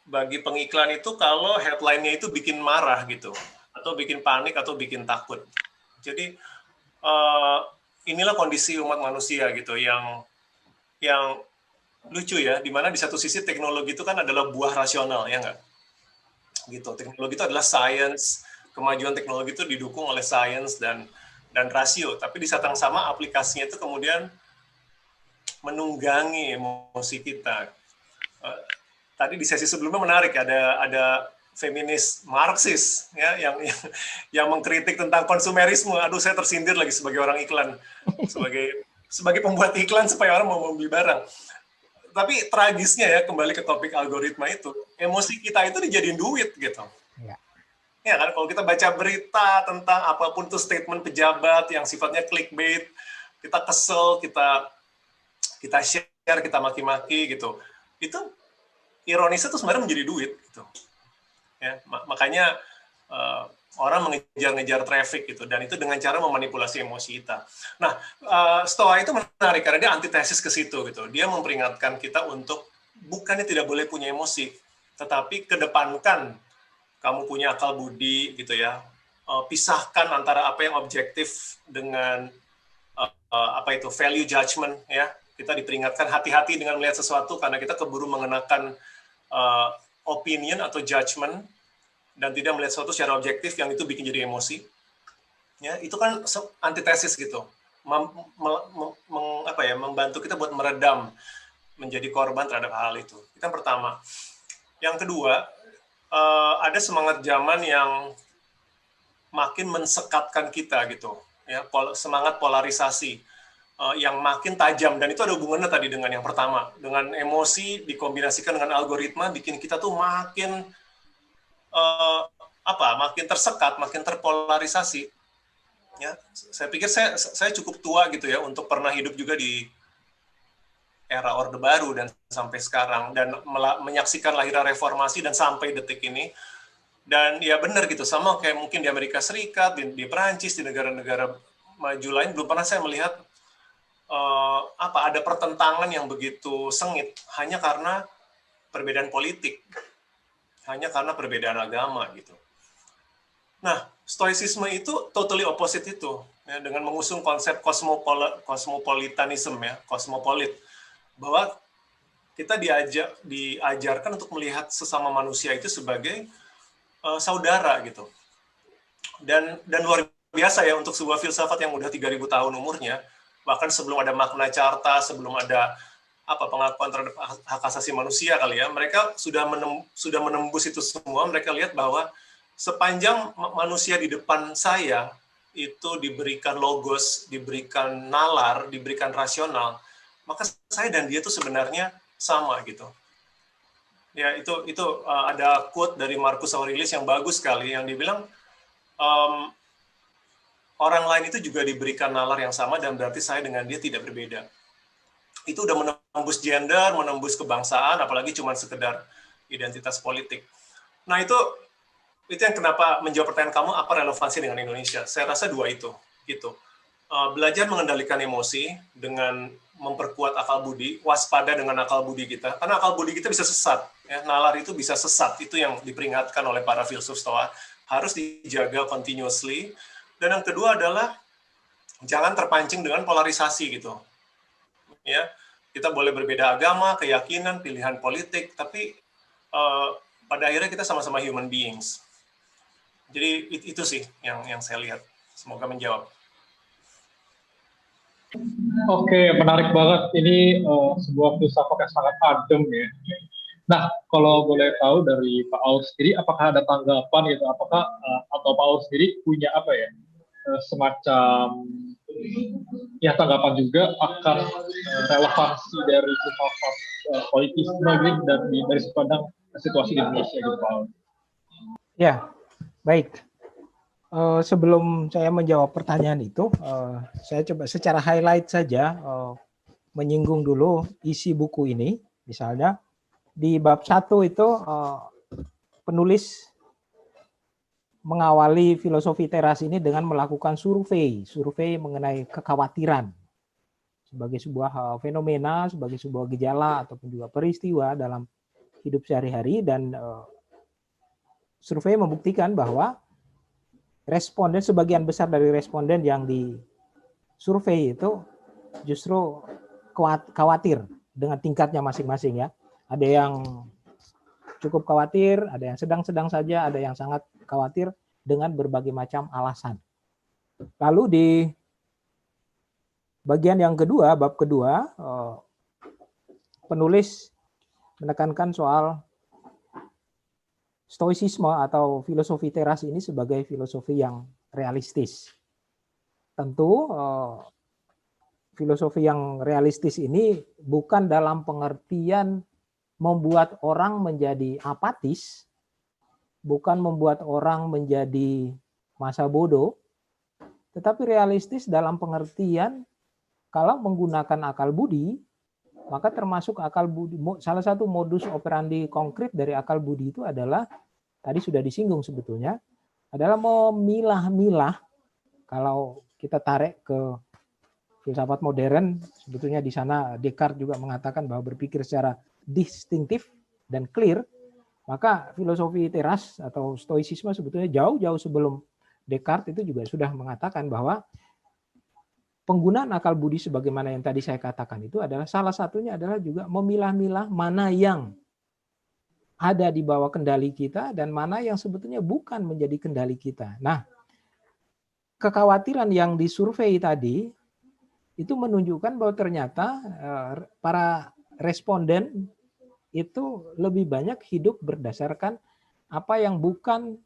bagi pengiklan itu kalau headline-nya itu bikin marah gitu, atau bikin panik, atau bikin takut. Jadi inilah kondisi umat manusia gitu, yang lucu ya, dimana di satu sisi teknologi itu kan adalah buah rasional, ya nggak? Gitu. Teknologi itu adalah science, kemajuan teknologi itu didukung oleh science dan rasio, tapi di saat yang sama aplikasinya itu kemudian menunggangi emosi kita. Tadi di sesi sebelumnya menarik, ada feminis Marxis ya yang mengkritik tentang konsumerisme. Aduh, saya tersindir lagi sebagai orang iklan, sebagai pembuat iklan supaya orang mau membeli barang. Tapi tragisnya ya, kembali ke topik algoritma itu, emosi kita itu dijadiin duit gitu. Ya kan, kalau kita baca berita tentang apapun itu statement pejabat yang sifatnya clickbait, kita kesel, kita share, kita maki-maki gitu. Itu ironisnya tuh sebenarnya menjadi duit gitu. Ya, makanya orang mengejar-ngejar traffic gitu, dan itu dengan cara memanipulasi emosi kita. Nah, Stoa itu menarik karena dia antitesis ke situ gitu. Dia memperingatkan kita untuk bukannya tidak boleh punya emosi, tetapi kedepankan kamu punya akal budi gitu ya. Pisahkan antara apa yang objektif dengan value judgment ya. Kita diperingatkan hati-hati dengan melihat sesuatu karena kita keburu mengenakan opinion atau judgment dan tidak melihat sesuatu secara objektif, yang itu bikin jadi emosi. Ya, itu kan antitesis gitu. Membantu kita buat meredam menjadi korban terhadap hal itu. Itu yang pertama. Yang kedua, ada semangat zaman yang makin mensekatkan kita gitu. Ya, semangat polarisasi yang makin tajam, dan itu ada hubungannya tadi dengan yang pertama, dengan emosi dikombinasikan dengan algoritma bikin kita tuh makin makin tersekat, makin terpolarisasi. Ya, saya pikir saya cukup tua gitu ya untuk pernah hidup juga di era Orde Baru dan sampai sekarang, dan menyaksikan lahirnya reformasi dan sampai detik ini. Dan ya benar gitu, sama kayak mungkin di Amerika Serikat, di Perancis, di negara-negara maju lain, belum pernah saya melihat ada pertentangan yang begitu sengit hanya karena perbedaan politik, hanya karena perbedaan agama gitu. Nah, stoicisme itu totally opposite itu, ya, dengan mengusung konsep kosmopolitanisme, ya, kosmopolit, bahwa kita diajarkan untuk melihat sesama manusia itu sebagai saudara gitu. Dan luar biasa ya untuk sebuah filsafat yang udah 3.000 tahun umurnya, bahkan sebelum ada Magna Carta, sebelum ada pengakuan terhadap hak asasi manusia kali ya, mereka sudah menembus itu semua. Mereka lihat bahwa sepanjang manusia di depan saya itu diberikan logos, diberikan nalar, diberikan rasional, maka saya dan dia itu sebenarnya sama gitu. Ya, itu ada quote dari Marcus Aurelius yang bagus sekali, yang dibilang orang lain itu juga diberikan nalar yang sama, dan berarti saya dengan dia tidak berbeda. Itu udah menembus gender, menembus kebangsaan, apalagi cuma sekedar identitas politik. Nah, itu yang kenapa menjawab pertanyaan kamu, apa relevansi dengan Indonesia? Saya rasa dua itu, gitu. Belajar mengendalikan emosi dengan memperkuat akal budi, waspada dengan akal budi kita, karena akal budi kita bisa sesat, ya, nalar itu bisa sesat, itu yang diperingatkan oleh para filsuf Stoa, harus dijaga continuously. Dan yang kedua adalah jangan terpancing dengan polarisasi gitu. Ya, kita boleh berbeda agama, keyakinan, pilihan politik, tapi pada akhirnya kita sama-sama human beings. Jadi itu sih yang saya lihat. Semoga menjawab. Oke, menarik banget. Ini sebuah filsafat yang sangat adem ya. Nah, kalau boleh tahu dari Pak Aur sendiri, apakah ada tanggapan gitu? Apakah atau Pak Aur sendiri punya apa ya, semacam ya tanggapan juga akan relevansi dari filsafat politisme gitu dari sudut pandang situasi di Indonesia gitu, Pak Aur? Ya, baik. Sebelum saya menjawab pertanyaan itu, saya coba secara highlight saja menyinggung dulu isi buku ini. Misalnya di bab 1 itu penulis mengawali filosofi teras ini dengan melakukan survei mengenai kekhawatiran sebagai sebuah fenomena, sebagai sebuah gejala ataupun juga peristiwa dalam hidup sehari-hari, dan survei membuktikan bahwa sebagian besar dari responden yang disurvei itu justru khawatir dengan tingkatnya masing-masing ya. Ada yang cukup khawatir, ada yang sedang-sedang saja, ada yang sangat khawatir dengan berbagai macam alasan. Lalu di bagian yang kedua, bab kedua, penulis menekankan soal stoicisme atau filosofi teras ini sebagai filosofi yang realistis. Tentu filosofi yang realistis ini bukan dalam pengertian membuat orang menjadi apatis, bukan membuat orang menjadi masa bodoh, tetapi realistis dalam pengertian kalau menggunakan akal budi, maka termasuk akal budi, salah satu modus operandi konkret dari akal budi itu adalah, tadi sudah disinggung sebetulnya, adalah memilah-milah. Kalau kita tarik ke filsafat modern, sebetulnya di sana Descartes juga mengatakan bahwa berpikir secara distinktif dan clear, maka filosofi teras atau stoicisme sebetulnya jauh-jauh sebelum Descartes itu juga sudah mengatakan bahwa penggunaan akal budi sebagaimana yang tadi saya katakan itu adalah salah satunya adalah juga memilah-milah mana yang ada di bawah kendali kita dan mana yang sebetulnya bukan menjadi kendali kita. Nah, kekhawatiran yang disurvei tadi itu menunjukkan bahwa ternyata para responden itu lebih banyak hidup berdasarkan apa yang bukan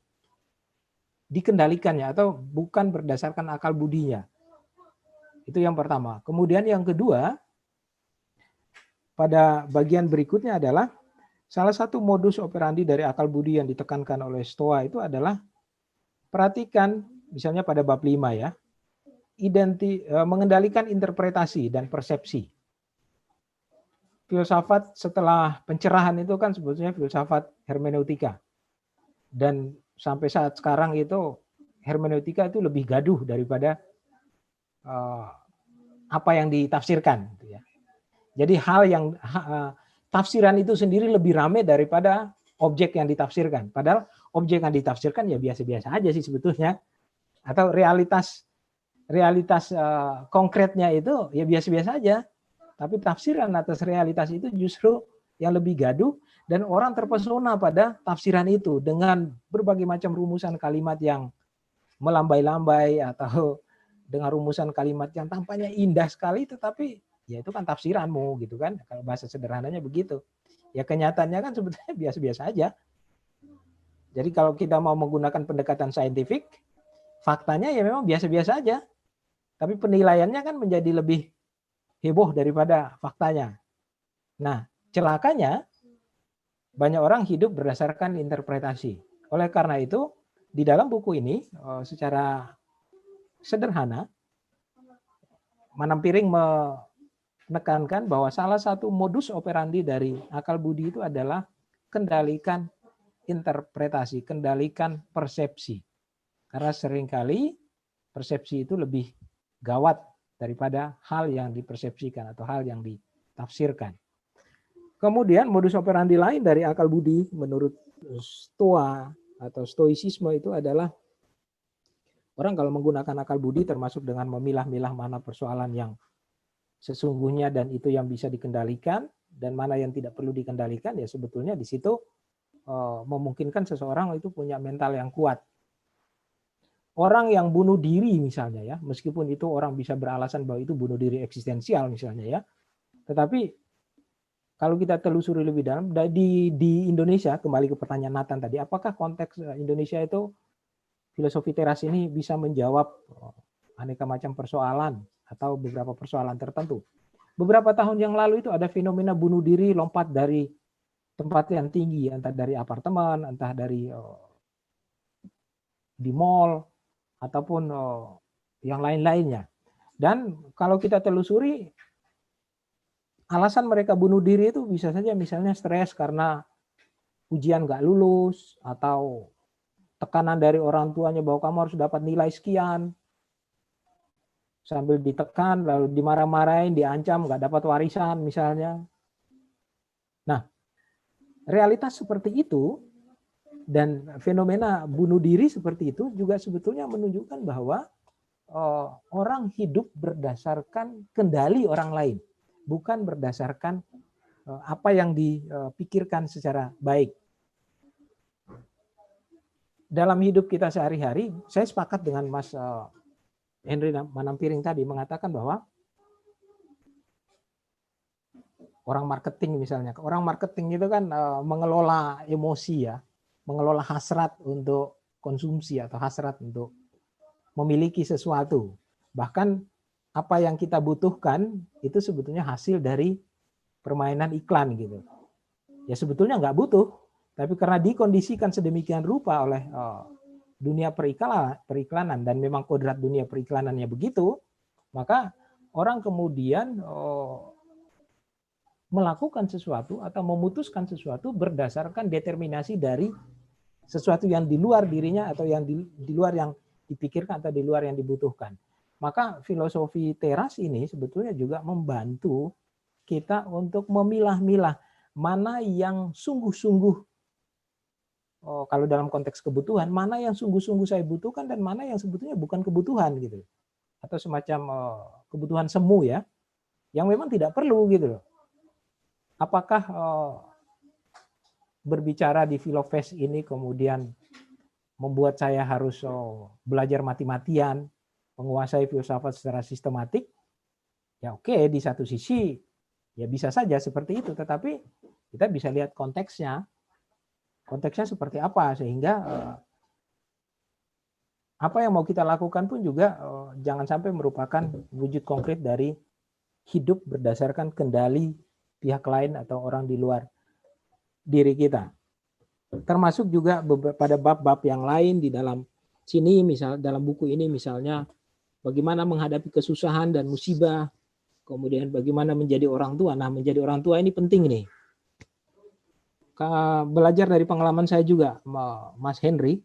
dikendalikannya atau bukan berdasarkan akal budinya. Itu yang pertama. Kemudian yang kedua, pada bagian berikutnya adalah Salah satu modus operandi dari akal budi yang ditekankan oleh Stoa itu adalah perhatikan misalnya pada bab 5 ya, mengendalikan interpretasi dan persepsi. Filsafat setelah pencerahan itu kan sebetulnya filsafat hermeneutika. Dan sampai saat sekarang itu hermeneutika itu lebih gaduh daripada apa yang ditafsirkan. Jadi tafsiran itu sendiri lebih ramai daripada objek yang ditafsirkan. Padahal objek yang ditafsirkan ya biasa-biasa aja sih sebetulnya. Atau realitas konkretnya itu ya biasa-biasa aja. Tapi tafsiran atas realitas itu justru yang lebih gaduh dan orang terpesona pada tafsiran itu dengan berbagai macam rumusan kalimat yang melambai-lambai atau dengan rumusan kalimat yang tampaknya indah sekali tetapi ya itu kan tafsiranmu gitu kan. Kalau bahasa sederhananya begitu. Ya kenyataannya kan sebetulnya biasa-biasa aja. Jadi kalau kita mau menggunakan pendekatan saintifik, faktanya ya memang biasa-biasa aja. Tapi penilaiannya kan menjadi lebih heboh daripada faktanya. Nah, celakanya banyak orang hidup berdasarkan interpretasi. Oleh karena itu, di dalam buku ini secara sederhana Manam Piring menekankan bahwa salah satu modus operandi dari akal budi itu adalah kendalikan interpretasi, kendalikan persepsi. Karena seringkali persepsi itu lebih gawat daripada hal yang dipersepsikan atau hal yang ditafsirkan. Kemudian modus operandi lain dari akal budi menurut Stoa atau Stoicisme itu adalah orang kalau menggunakan akal budi termasuk dengan memilah-milah mana persoalan yang sesungguhnya dan itu yang bisa dikendalikan dan mana yang tidak perlu dikendalikan, ya sebetulnya di situ memungkinkan seseorang itu punya mental yang kuat. Orang yang bunuh diri misalnya ya, meskipun itu orang bisa beralasan bahwa itu bunuh diri eksistensial misalnya ya, tetapi kalau kita telusuri lebih dalam di Indonesia, kembali ke pertanyaan Nathan tadi, apakah konteks Indonesia itu filosofi teras ini bisa menjawab aneka macam persoalan atau beberapa persoalan tertentu? Beberapa tahun yang lalu itu ada fenomena bunuh diri lompat dari tempat yang tinggi, entah dari apartemen, entah dari di mall, ataupun yang lain-lainnya. Dan kalau kita telusuri, alasan mereka bunuh diri itu bisa saja misalnya stres karena ujian nggak lulus, atau tekanan dari orang tuanya bahwa kamu harus dapat nilai sekian, sambil ditekan, lalu dimarah-marahin, diancam, nggak dapat warisan misalnya. Nah, realitas seperti itu dan fenomena bunuh diri seperti itu juga sebetulnya menunjukkan bahwa orang hidup berdasarkan kendali orang lain, bukan berdasarkan apa yang dipikirkan secara baik. Dalam hidup kita sehari-hari, saya sepakat dengan Mas Henry Manam Piring tadi mengatakan bahwa orang marketing misalnya, orang marketing itu kan mengelola emosi ya, mengelola hasrat untuk konsumsi atau hasrat untuk memiliki sesuatu. Bahkan apa yang kita butuhkan itu sebetulnya hasil dari permainan iklan gitu. Ya sebetulnya nggak butuh, tapi karena dikondisikan sedemikian rupa oleh dunia periklanan dan memang kodrat dunia periklanannya begitu, maka orang kemudian melakukan sesuatu atau memutuskan sesuatu berdasarkan determinasi dari sesuatu yang di luar dirinya atau yang di luar yang dipikirkan atau di luar yang dibutuhkan. Maka filosofi teras ini sebetulnya juga membantu kita untuk memilah-milah mana yang sungguh-sungguh, kalau dalam konteks kebutuhan, mana yang sungguh-sungguh saya butuhkan dan mana yang sebetulnya bukan kebutuhan gitu. Atau semacam kebutuhan semu ya, yang memang tidak perlu gitu loh. Apakah berbicara di Filofest ini kemudian membuat saya harus belajar mati-matian, menguasai filsafat secara sistematik? Ya oke, di satu sisi ya bisa saja seperti itu, tetapi kita bisa lihat konteksnya. Konteksnya seperti apa, sehingga apa yang mau kita lakukan pun juga jangan sampai merupakan wujud konkret dari hidup berdasarkan kendali pihak lain atau orang di luar diri kita. Termasuk juga pada bab-bab yang lain di dalam sini, misal dalam buku ini misalnya bagaimana menghadapi kesusahan dan musibah, kemudian bagaimana menjadi orang tua. Nah, menjadi orang tua ini penting nih. Belajar dari pengalaman saya juga, Mas Henry,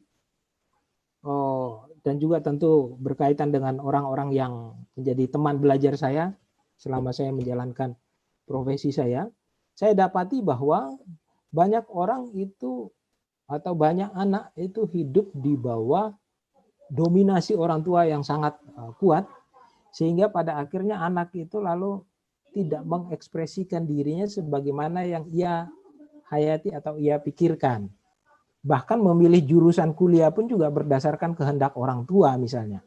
dan juga tentu berkaitan dengan orang-orang yang menjadi teman belajar saya selama saya menjalankan profesi saya dapati bahwa banyak orang itu atau banyak anak itu hidup di bawah dominasi orang tua yang sangat kuat, sehingga pada akhirnya anak itu lalu tidak mengekspresikan dirinya sebagaimana yang ia hayati atau ia pikirkan. Bahkan memilih jurusan kuliah pun juga berdasarkan kehendak orang tua misalnya.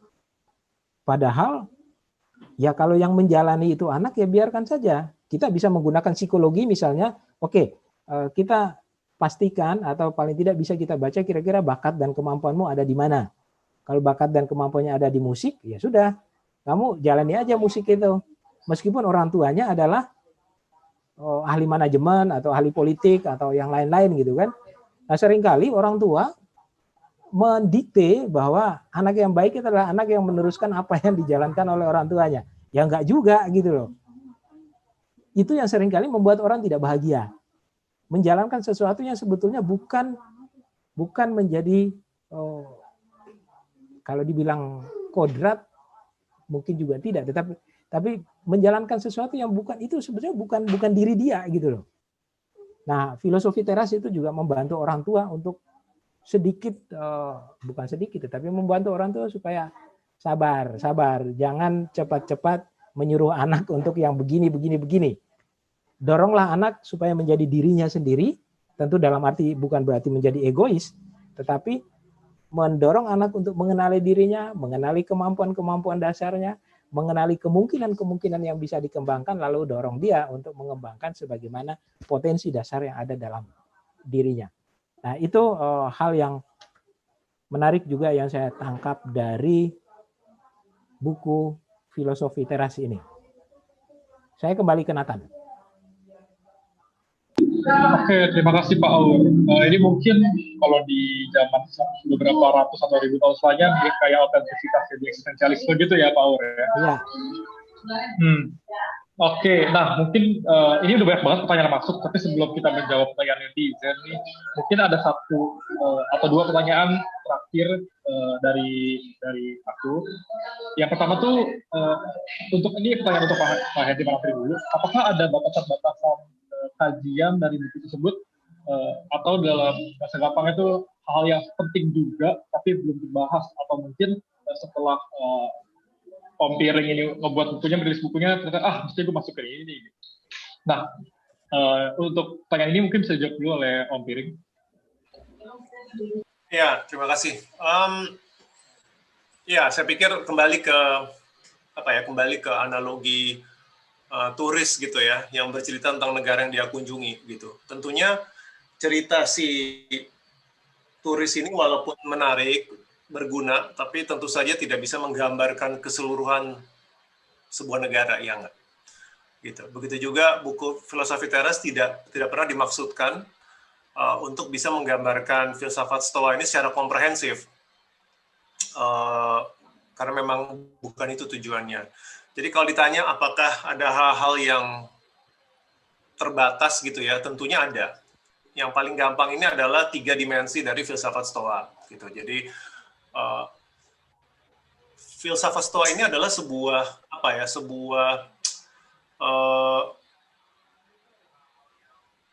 Padahal ya kalau yang menjalani itu anak, ya biarkan saja. Kita bisa menggunakan psikologi misalnya, oke, kita pastikan atau paling tidak bisa kita baca kira-kira bakat dan kemampuanmu ada di mana. Kalau bakat dan kemampuannya ada di musik, ya sudah, kamu jalani aja musik itu. Meskipun orang tuanya adalah ahli manajemen atau ahli politik atau yang lain-lain gitu kan. Nah, seringkali orang tua mendikte bahwa anak yang baik itu adalah anak yang meneruskan apa yang dijalankan oleh orang tuanya. Ya enggak juga gitu loh. Itu yang seringkali membuat orang tidak bahagia. Menjalankan sesuatu yang sebetulnya bukan menjadi kalau dibilang kodrat mungkin juga tidak, tapi menjalankan sesuatu yang bukan itu sebetulnya bukan diri dia gitu loh. Nah, filosofi teras itu juga membantu orang tua untuk sedikit, bukan sedikit, tapi membantu orang tua supaya sabar, jangan cepat-cepat menyuruh anak untuk yang begini. Doronglah anak supaya menjadi dirinya sendiri, tentu dalam arti bukan berarti menjadi egois, tetapi mendorong anak untuk mengenali dirinya, mengenali kemampuan dasarnya, mengenali kemungkinan yang bisa dikembangkan, lalu dorong dia untuk mengembangkan sebagaimana potensi dasar yang ada dalam dirinya. Nah, itu hal yang menarik juga yang saya tangkap dari buku Filosofi Teras ini. Saya kembali ke Nathan. Oke, terima kasih Pak Aur. Ini mungkin kalau di zaman beberapa ratus atau ribu tahun selanjutnya mirip kayak autentisitas jadi eksistensialisme gitu ya Pak Aur ya. Iya. Oke, nah mungkin ini udah banyak banget pertanyaan masuk, tapi sebelum kita menjawab pertanyaan netizen nih, mungkin ada satu atau dua pertanyaan terakhir dari aku. Yang pertama tuh untuk ini pertanyaan untuk Pak Hendy Manafri dulu, apakah ada batasan-batasan kajian dari buku tersebut atau dalam bahasa gampang itu hal yang penting juga tapi belum dibahas, atau mungkin setelah Om Piring ini ngebuat bukunya, merilis bukunya, ternyata mesti gue masukin ini. Nah, untuk pertanyaan ini mungkin bisa dijawab dulu oleh Om Piring. Ya, terima kasih. Ya, saya pikir kembali ke analogi turis gitu ya, yang bercerita tentang negara yang dia kunjungi gitu. Tentunya cerita si turis ini walaupun menarik, berguna, tapi tentu saja tidak bisa menggambarkan keseluruhan sebuah negara, ya enggak? Gitu. Begitu juga buku Filosofi Teras tidak pernah dimaksudkan untuk bisa menggambarkan filsafat Stoa ini secara komprehensif, karena memang bukan itu tujuannya. Jadi kalau ditanya apakah ada hal-hal yang terbatas gitu ya, tentunya ada. Yang paling gampang ini adalah 3 dimensi dari filsafat Stoa gitu. Jadi filsafat Stoa ini adalah sebuah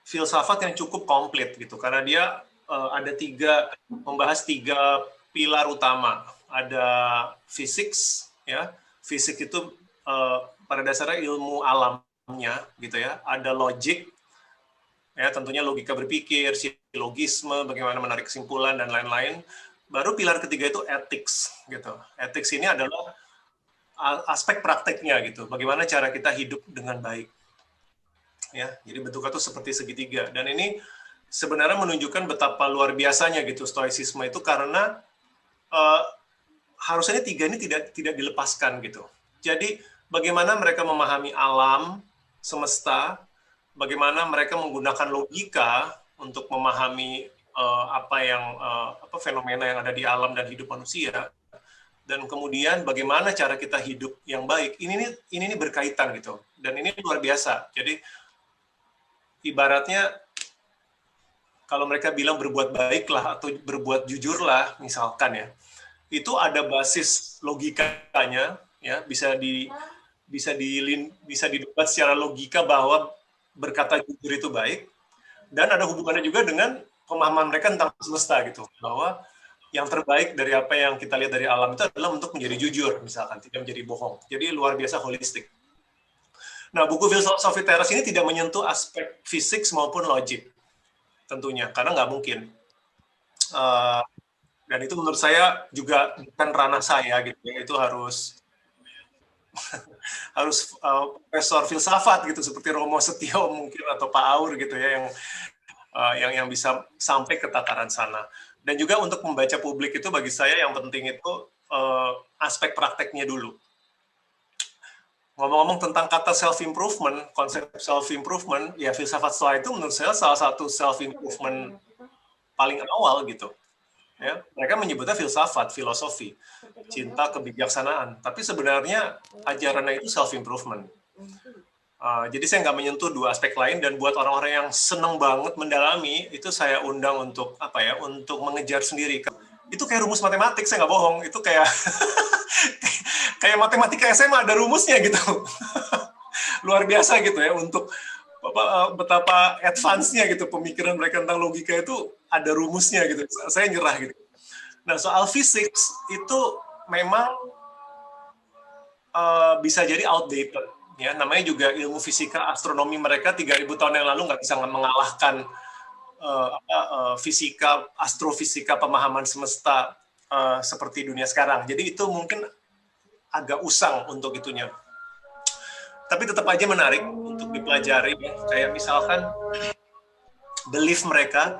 filsafat yang cukup komplit gitu, karena dia membahas 3 pilar utama. Ada fisik ya, fisik itu pada dasarnya ilmu alamnya gitu ya. Ada logik ya, tentunya logika berpikir, silogisme, bagaimana menarik kesimpulan dan lain-lain. Baru pilar ketiga itu ethics gitu. Ethics ini adalah aspek prakteknya gitu. Bagaimana cara kita hidup dengan baik. Ya, jadi bentuknya itu seperti segitiga. Dan ini sebenarnya menunjukkan betapa luar biasanya gitu stoicisme itu, karena harusnya 3 ini tidak dilepaskan gitu. Jadi bagaimana mereka memahami alam semesta, bagaimana mereka menggunakan logika untuk memahami apa fenomena yang ada di alam dan hidup manusia, dan kemudian bagaimana cara kita hidup yang baik. Ini berkaitan gitu, dan ini luar biasa. Jadi ibaratnya kalau mereka bilang berbuat baiklah atau berbuat jujurlah misalkan ya, itu ada basis logikanya ya, bisa didebat secara logika bahwa berkata jujur itu baik, dan ada hubungannya juga dengan pemahaman mereka tentang semesta gitu, bahwa yang terbaik dari apa yang kita lihat dari alam itu adalah untuk menjadi jujur, misalkan, tidak menjadi bohong. Jadi luar biasa holistik. Nah, buku Filosofi Teras ini tidak menyentuh aspek fisik maupun logik, tentunya, karena nggak mungkin. Dan itu menurut saya juga bukan ranah saya gitu ya, itu harus profesor filsafat gitu, seperti Romo Setio mungkin atau Pak Aur gitu ya, yang bisa sampai ke tataran sana. Dan juga untuk membaca publik itu bagi saya yang penting itu aspek prakteknya dulu. Ngomong-ngomong tentang kata self-improvement, konsep self-improvement, ya filsafat Stoa itu menurut saya salah satu self-improvement paling awal gitu. Ya, mereka menyebutnya filsafat, filosofi, cinta, kebijaksanaan. Tapi sebenarnya ajarannya itu self-improvement. Jadi saya nggak menyentuh dua aspek lain, dan buat orang-orang yang senang banget mendalami, itu saya undang untuk untuk mengejar sendiri. Itu kayak rumus matematik, saya nggak bohong. Itu kayak kayak matematika SMA, ada rumusnya gitu. Luar biasa gitu ya, untuk betapa advance-nya gitu pemikiran mereka tentang logika itu ada rumusnya gitu. Saya nyerah gitu. Nah, soal fisik itu memang bisa jadi outdated. Ya, namanya juga ilmu fisika, astronomi mereka 3.000 tahun yang lalu nggak bisa mengalahkan fisika, astrofisika, pemahaman semesta seperti dunia sekarang. Jadi itu mungkin agak usang untuk itunya. Tapi tetap aja menarik untuk dipelajari. Kayak misalkan belief mereka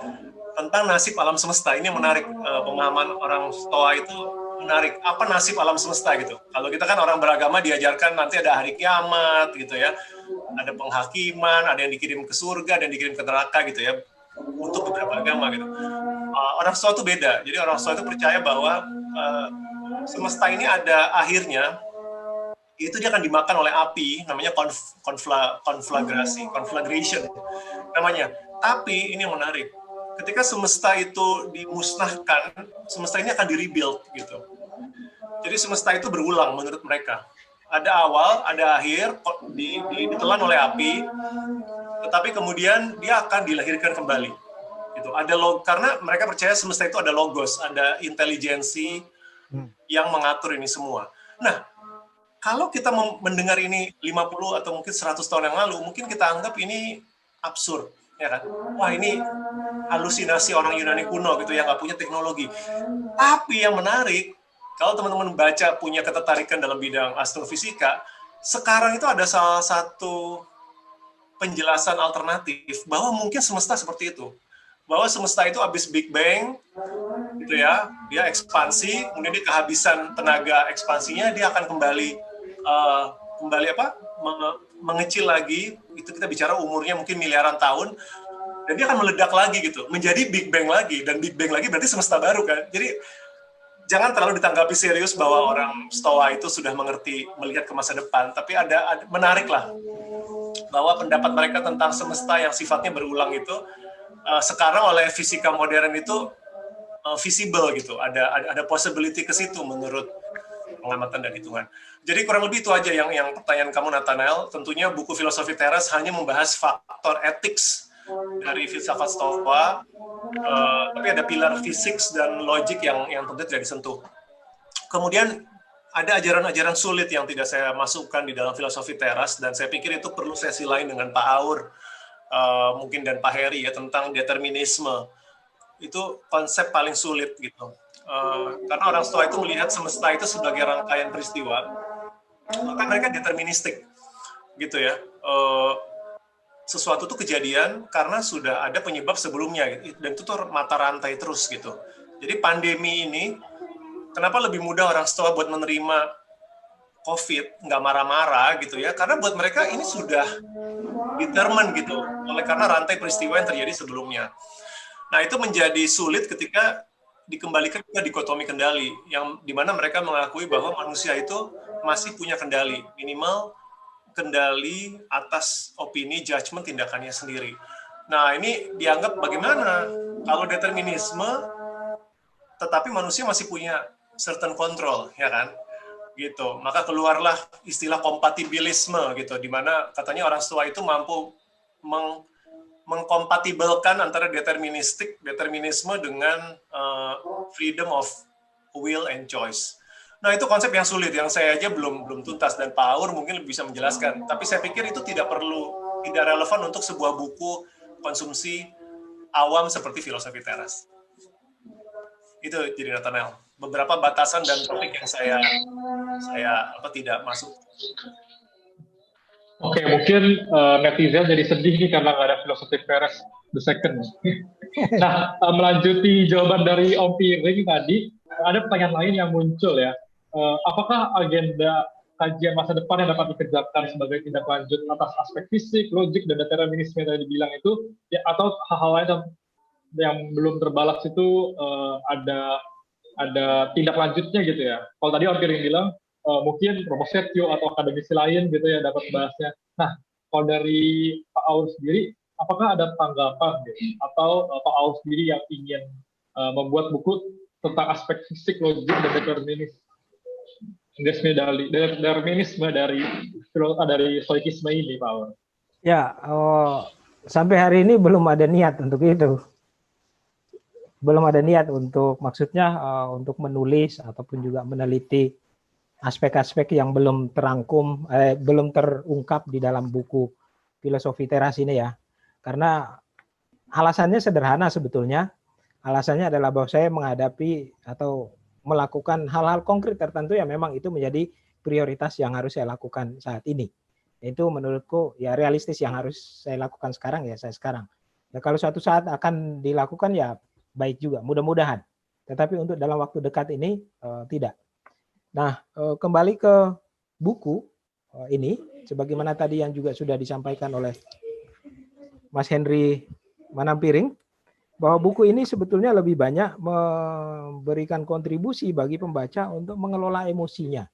tentang nasib alam semesta. Ini menarik, pemahaman orang Stoa itu menarik. Apa nasib alam semesta gitu? Kalau kita kan orang beragama diajarkan nanti ada hari kiamat gitu ya. Ada penghakiman, ada yang dikirim ke surga, ada yang dikirim ke neraka gitu ya. Untuk beberapa agama gitu. Orang Stoa itu beda. Jadi orang Stoa itu percaya bahwa semesta ini ada akhirnya. Itu dia akan dimakan oleh api, namanya conflagration namanya. Tapi ini yang menarik, ketika semesta itu dimusnahkan, semesta ini akan di-rebuild gitu. Jadi semesta itu berulang menurut mereka. Ada awal, ada akhir, ditelan oleh api, tetapi kemudian dia akan dilahirkan kembali. Gitu. Karena mereka percaya semesta itu ada logos, ada intelijensi yang mengatur ini semua. Nah, kalau kita mendengar ini 50 atau mungkin 100 tahun yang lalu, mungkin kita anggap ini absurd, ya kan? Wah, ini halusinasi orang Yunani kuno gitu yang nggak punya teknologi. Tapi yang menarik, kalau teman-teman baca punya ketertarikan dalam bidang astrofisika, sekarang itu ada salah satu penjelasan alternatif bahwa mungkin semesta seperti itu. Bahwa semesta itu habis Big Bang, gitu ya, dia ekspansi, kemudian dia kehabisan tenaga ekspansinya, dia akan kembali mengecil lagi. Itu kita bicara umurnya mungkin miliaran tahun, dan dia akan meledak lagi gitu, menjadi Big Bang lagi, dan Big Bang lagi berarti semesta baru kan. Jadi jangan terlalu ditanggapi serius bahwa orang Stoa itu sudah mengerti melihat ke masa depan, tapi ada menarik lah bahwa pendapat mereka tentang semesta yang sifatnya berulang itu sekarang oleh fisika modern itu visible gitu, ada possibility ke situ menurut pengamatan dan hitungan. Jadi kurang lebih itu aja yang pertanyaan kamu, Nathanael. Tentunya buku Filosofi Teras hanya membahas faktor etik dari filsafat Stoa, tapi ada pilar fisik dan logik yang tentu tidak disentuh. Kemudian ada ajaran-ajaran sulit yang tidak saya masukkan di dalam Filosofi Teras, dan saya pikir itu perlu sesi lain dengan Pak Aur, mungkin, dan Pak Heri ya, tentang determinisme. Itu konsep paling sulit gitu. Karena orang Stoa itu melihat semesta itu sebagai rangkaian peristiwa, maka mereka deterministik gitu ya. Sesuatu itu kejadian karena sudah ada penyebab sebelumnya, dan itu tuh mata rantai terus gitu. Jadi pandemi ini kenapa lebih mudah orang Stoa buat menerima COVID, nggak marah-marah gitu ya, karena buat mereka ini sudah determined gitu, oleh karena rantai peristiwa yang terjadi sebelumnya. Nah, itu menjadi sulit ketika dikembalikan ke dikotomi kendali, yang dimana mereka mengakui bahwa manusia itu masih punya kendali, minimal kendali atas opini, judgement, tindakannya sendiri. Nah, ini dianggap bagaimana kalau determinisme, tetapi manusia masih punya certain control, ya kan? Gitu. Maka keluarlah istilah kompatibilisme gitu, di mana katanya orang Stoa itu mampu mengkompatibelkan antara determinisme dengan freedom of will and choice. Nah, itu konsep yang sulit, yang saya aja belum tuntas, dan Pak Aur mungkin lebih bisa menjelaskan. Tapi saya pikir itu tidak relevan untuk sebuah buku konsumsi awam seperti filosofi teras. Itu jadi Nathanael. Beberapa batasan dan topik yang saya tidak masuk. Oke, mungkin netizen jadi sedih nih karena nggak ada filosofi teras the second. Nah, melanjuti jawaban dari Om Piring tadi, ada pertanyaan lain yang muncul ya. Apakah agenda kajian masa depan yang dapat dikerjakan sebagai tindak lanjut atas aspek fisik, logik, dan determinisme yang tadi dibilang itu, ya, atau hal-hal lain yang belum terbalas itu ada tindak lanjutnya gitu ya. Kalau tadi Om Piring bilang mungkin Promosetio atau akademisi lain gitu ya dapat bahasnya. Nah, kalau dari Pak Aur sendiri, apakah ada tanggapan gitu? Atau Pak Aur sendiri yang ingin membuat buku tentang aspek fisik, logik, dan determinisme dari stoikisme ini, Pak Aur? Ya, sampai hari ini belum ada niat untuk itu. Belum ada niat untuk, maksudnya untuk menulis ataupun juga meneliti aspek-aspek yang belum terangkum, belum terungkap di dalam buku filosofi teras ini ya. Karena alasannya sederhana sebetulnya. Alasannya adalah bahwa saya menghadapi atau melakukan hal-hal konkret tertentu yang memang itu menjadi prioritas yang harus saya lakukan saat ini. Itu menurutku ya realistis yang harus saya lakukan sekarang ya saya sekarang. Ya kalau suatu saat akan dilakukan ya baik juga, mudah-mudahan. Tetapi untuk dalam waktu dekat ini tidak. Nah, kembali ke buku ini, sebagaimana tadi yang juga sudah disampaikan oleh Mas Henry Manampiring, bahwa buku ini sebetulnya lebih banyak memberikan kontribusi bagi pembaca untuk mengelola emosinya.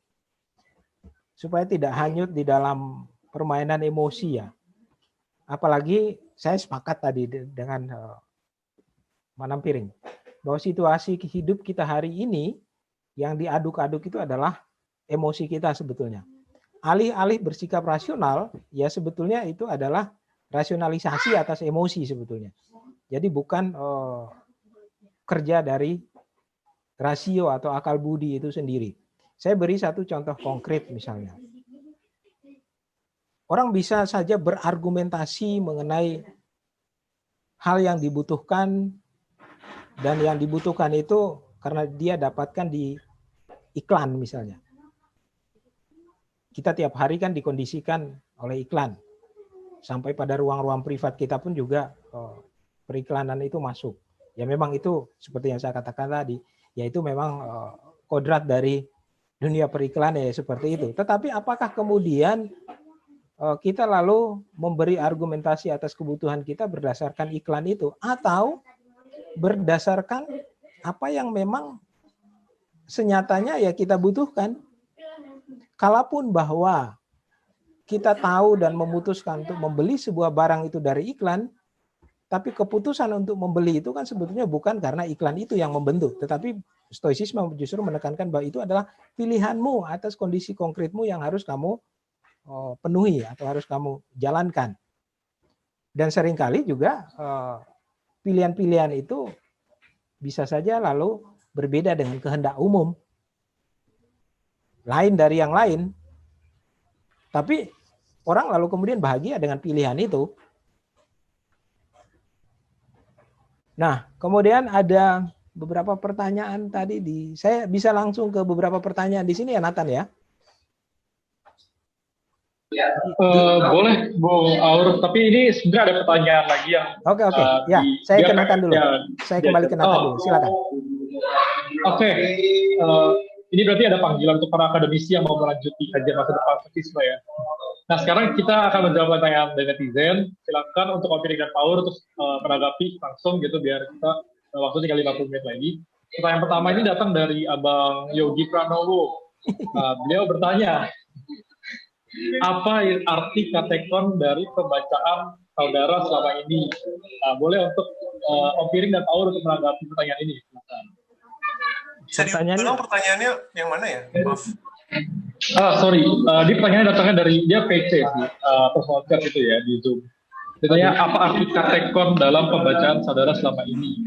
Supaya tidak hanyut di dalam permainan emosi ya. Apalagi saya sepakat tadi dengan Manampiring, bahwa situasi hidup kita hari ini yang diaduk-aduk itu adalah emosi kita sebetulnya. Alih-alih bersikap rasional, ya sebetulnya itu adalah rasionalisasi atas emosi sebetulnya. Jadi bukan kerja dari rasio atau akal budi itu sendiri. Saya beri satu contoh konkret misalnya. Orang bisa saja berargumentasi mengenai hal yang dibutuhkan, dan yang dibutuhkan itu karena dia dapatkan di iklan misalnya. Kita tiap hari kan dikondisikan oleh iklan. Sampai pada ruang-ruang privat kita pun juga periklanan itu masuk. Ya memang itu seperti yang saya katakan tadi, yaitu memang kodrat dari dunia periklanan ya seperti itu. Tetapi apakah kemudian kita lalu memberi argumentasi atas kebutuhan kita berdasarkan iklan itu, atau berdasarkan apa yang memang senyatanya ya kita butuhkan? Kalaupun bahwa kita tahu dan memutuskan untuk membeli sebuah barang itu dari iklan, tapi keputusan untuk membeli itu kan sebetulnya bukan karena iklan itu yang membentuk, tetapi stoicisme justru menekankan bahwa itu adalah pilihanmu atas kondisi konkretmu yang harus kamu penuhi atau harus kamu jalankan. Dan seringkali juga pilihan-pilihan itu bisa saja lalu berbeda dengan kehendak umum, lain dari yang lain. Tapi orang lalu kemudian bahagia dengan pilihan itu. Nah, kemudian ada beberapa pertanyaan tadi saya bisa langsung ke beberapa pertanyaan di sini ya Nathan ya. Boleh Bung Aur, tapi ini sebenarnya ada pertanyaan lagi yang Oke. Ya, saya ke Nathan dulu. Saya kembali ke Nathan dulu. Silakan. Oke. ini berarti ada panggilan untuk para akademisi yang mau melanjuti kajian masa depan Stoicisme ya. Nah, sekarang kita akan menjawab pertanyaan dari netizen. Silakan untuk Opini dan Power terus menanggapi langsung gitu biar kita waktu tinggal 50 menit lagi. Pertanyaan pertama ini datang dari Abang Yogi Pranowo. Beliau bertanya, apa arti katekon dari pembacaan saudara selama ini? Boleh untuk Om Piring dan Power untuk menanggapi pertanyaan ini. Bisa diulang pertanyaannya yang mana ya? Maaf. Sorry. Dia pertanyaannya datangnya dari dia PC sih, personal chat itu ya di Zoom. Ditanya apa arti katekon dalam pembacaan saudara selama ini?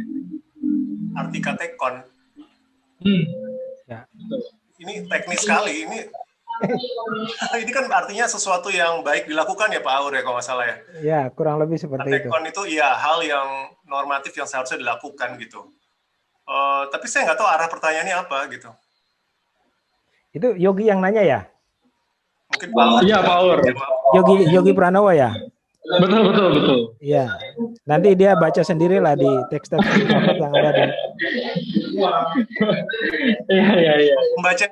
Arti katekon? Ya. Ini teknis sekali. Ini kan artinya sesuatu yang baik dilakukan ya Pak Aur ya kalau nggak salah ya? Ya, kurang lebih seperti katekon itu ya hal yang normatif yang seharusnya dilakukan gitu. Tapi saya nggak tahu arah pertanyaannya apa gitu. Itu Yogi yang nanya ya? Mungkin Pak Aur. Iya Pak Aur. Yogi Pranowo ya? Betul. Iya. Nanti dia baca sendirilah di teks-teks yang ada di. Iya. Membaca.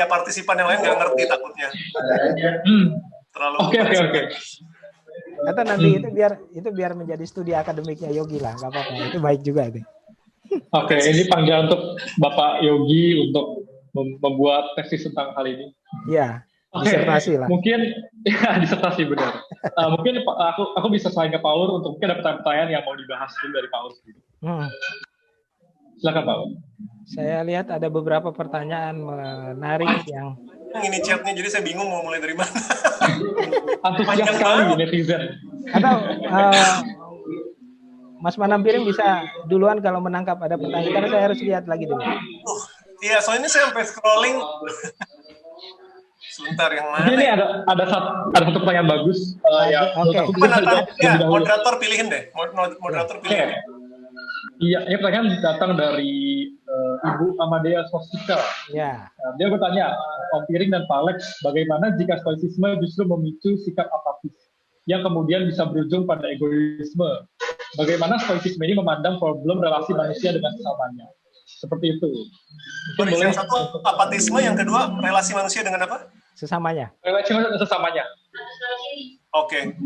Ya partisipan yang lain nggak ngerti takutnya. Terlalu. Oke. Atau nanti itu biar menjadi studi akademiknya Yogi lah, nggak apa-apa. Itu baik juga itu. Oke, ini panggilan untuk Bapak Yogi untuk membuat tesis tentang hal ini. Iya. Disertasi lah. Mungkin ya disertasi benar. Mungkin aku bisa saling ke Paul untuk mungkin ada pertanyaan yang mau dibahas dulu dari Paul sendiri. Silakan Paul. Saya lihat ada beberapa pertanyaan menarik yang ini chatnya, jadi saya bingung mau mulai dari mana. Antusias sekali netizen. Atau Mas Manam Piring bisa duluan kalau menangkap ada pertanyaan, karena saya harus lihat lagi dulu. Iya, soalnya saya sampai scrolling. Sebentar, yang mana? Ini ada satu pertanyaan bagus. Moderator pilihin deh. Moderator pilihin. Iya, ini pertanyaan datang dari Ibu Amadea Sosika. Ya. Dia bertanya, Om Piring dan Pak Alex, bagaimana jika stoicisme justru memicu sikap apatis yang kemudian bisa berujung pada egoisme? Bagaimana stoicisme ini memandang problem relasi manusia dengan sesamanya? Seperti itu. Yang satu apatisme, yang kedua relasi manusia dengan apa? Sesamanya. Relasi manusia dengan sesamanya. Oke.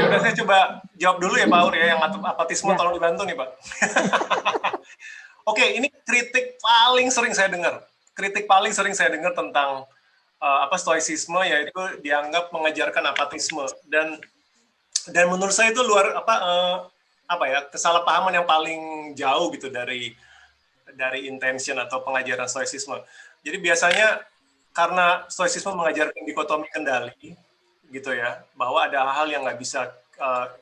Ya udah, saya coba jawab dulu ya Pak Aur ya, yang apatisme tolong dibantu nih Pak. Oke, ini kritik paling sering saya dengar. Tentang stoicisme, yaitu dianggap mengajarkan apatisme, dan menurut saya itu kesalahpahaman yang paling jauh gitu dari intention atau pengajaran stoicisme. Jadi biasanya karena stoicisme mengajarkan dikotomi kendali gitu ya, bahwa ada hal yang nggak bisa,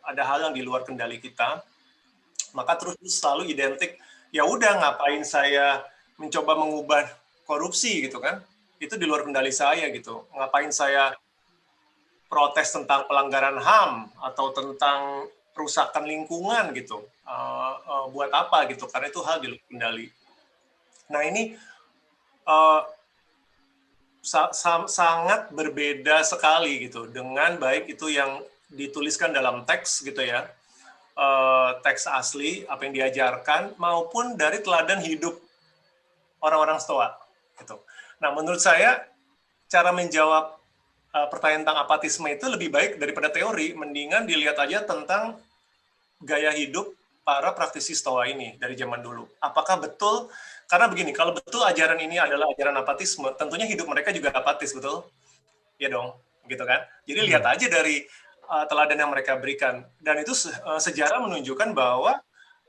ada hal yang di luar kendali kita, maka terus selalu identik, ya udah ngapain saya mencoba mengubah korupsi gitu kan, itu di luar kendali saya gitu, ngapain saya protes tentang pelanggaran HAM atau tentang perusakan lingkungan gitu, buat apa gitu, karena itu hal di luar kendali. Nah ini sangat berbeda sekali gitu dengan baik itu yang dituliskan dalam teks gitu ya, teks asli apa yang diajarkan, maupun dari teladan hidup orang-orang Stoa gitu. Nah menurut saya cara menjawab pertanyaan tentang apatisme itu lebih baik daripada teori, mendingan dilihat aja tentang gaya hidup para praktisi Stoa ini dari zaman dulu. Apakah betul? Karena begini, kalau betul ajaran ini adalah ajaran apatisme, tentunya hidup mereka juga apatis, betul? Ya dong, gitu kan? Jadi lihat aja dari teladan yang mereka berikan. Dan itu sejarah menunjukkan bahwa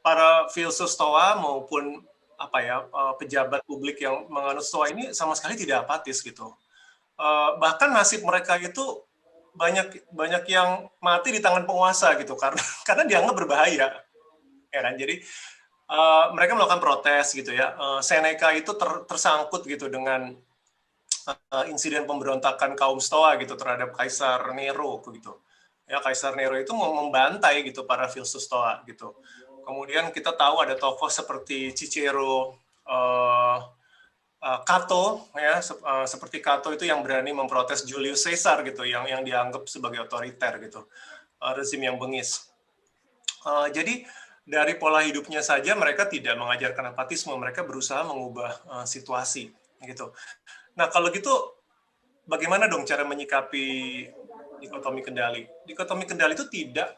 para filsuf Stoa maupun pejabat publik yang menganut Stoa ini sama sekali tidak apatis gitu. Bahkan nasib mereka itu banyak yang mati di tangan penguasa gitu, karena dianggap berbahaya, ya kan? Jadi mereka melakukan protes gitu ya. Seneca itu tersangkut gitu dengan insiden pemberontakan kaum Stoa gitu terhadap Kaisar Nero gitu. Ya, Kaisar Nero itu mau membantai gitu para filsuf Stoa gitu. Kemudian kita tahu ada tokoh seperti Cicero, Cato ya, seperti Cato itu yang berani memprotes Julius Caesar gitu, yang dianggap sebagai otoriter gitu, rezim yang bengis. Jadi dari pola hidupnya saja mereka tidak mengajarkan apatisme, mereka berusaha mengubah situasi gitu. Nah, kalau gitu bagaimana dong cara menyikapi dikotomi kendali? Dikotomi kendali itu tidak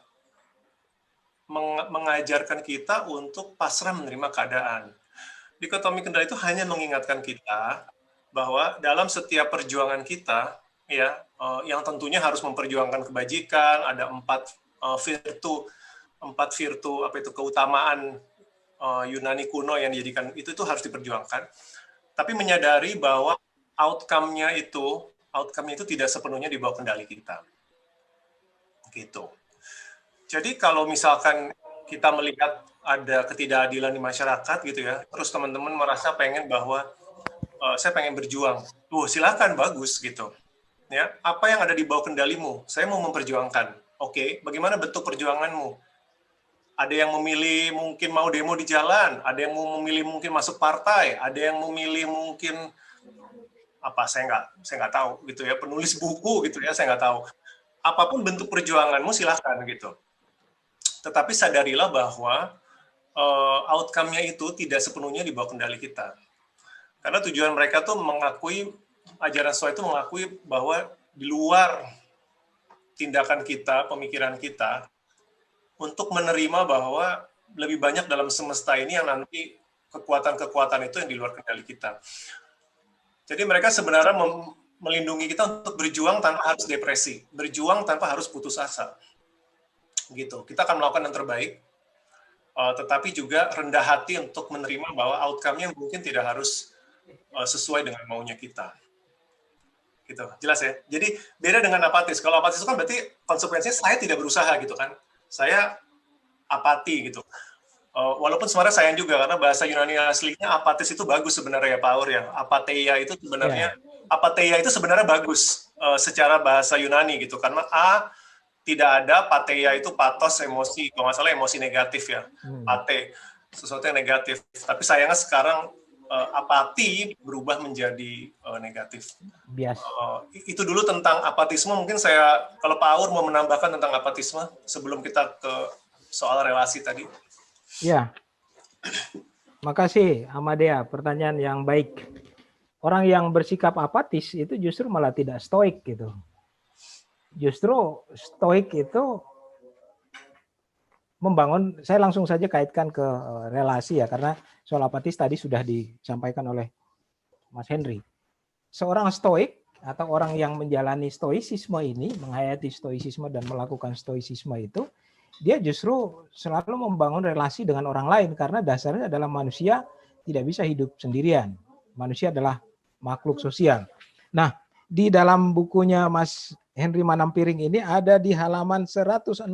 mengajarkan kita untuk pasrah menerima keadaan. Dikotomi kendali itu hanya mengingatkan kita bahwa dalam setiap perjuangan kita, ya, yang tentunya harus memperjuangkan kebajikan, ada empat virtu apa itu keutamaan Yunani kuno yang dijadikan itu harus diperjuangkan. Tapi menyadari bahwa outcome-nya itu tidak sepenuhnya di bawah kendali kita. Gitu. Jadi kalau misalkan kita melihat ada ketidakadilan di masyarakat gitu ya, terus teman-teman merasa pengen bahwa saya pengen berjuang, silakan, bagus gitu. Ya, apa yang ada di bawah kendalimu? Saya mau memperjuangkan. Oke, bagaimana bentuk perjuanganmu? Ada yang memilih mungkin mau demo di jalan, ada yang mau memilih mungkin masuk partai, ada yang memilih mungkin apa, saya nggak tahu gitu ya, penulis buku gitu ya, saya nggak tahu. Apapun bentuk perjuanganmu silahkan gitu. Tetapi sadarilah bahwa outcome-nya itu tidak sepenuhnya di bawah kendali kita. Karena tujuan mereka tuh mengakui, ajaran Stoa itu mengakui bahwa di luar tindakan kita, pemikiran kita, untuk menerima bahwa lebih banyak dalam semesta ini yang nanti kekuatan-kekuatan itu yang di luar kendali kita. Jadi mereka sebenarnya melindungi kita untuk berjuang tanpa harus depresi, berjuang tanpa harus putus asa. Gitu. Kita akan melakukan yang terbaik, tetapi juga rendah hati untuk menerima bahwa outcome-nya mungkin tidak harus sesuai dengan maunya kita. Gitu. Jelas ya? Jadi beda dengan apatis. Kalau apatis itu kan berarti konsekuensinya saya tidak berusaha gitu kan. Saya apati gitu. Walaupun sebenarnya sayang juga karena bahasa Yunani aslinya apatis itu bagus sebenarnya ya Pak Aur ya. Apatheia itu sebenarnya apatheia itu sebenarnya bagus secara bahasa Yunani gitu karena tidak ada, patheia itu pathos, emosi, kalau nggak salah emosi negatif ya, pate, sesuatu yang negatif. Tapi sayangnya sekarang apati berubah menjadi negatif. Bias. Itu dulu tentang apatisme. Mungkin kalau Pak Aur mau menambahkan tentang apatisme sebelum kita ke soal relasi tadi. Ya, makasih Amadea, pertanyaan yang baik. Orang yang bersikap apatis itu justru malah tidak stoik gitu. Justru stoik itu membangun, saya langsung saja kaitkan ke relasi ya, karena soal apatis tadi sudah disampaikan oleh Mas Henry. Seorang stoik atau orang yang menjalani stoicisme ini, menghayati stoicisme dan melakukan stoicisme itu, dia justru selalu membangun relasi dengan orang lain, karena dasarnya adalah manusia tidak bisa hidup sendirian. Manusia adalah makhluk sosial. Nah, di dalam bukunya Mas Henry Manampiring ini ada di halaman 169.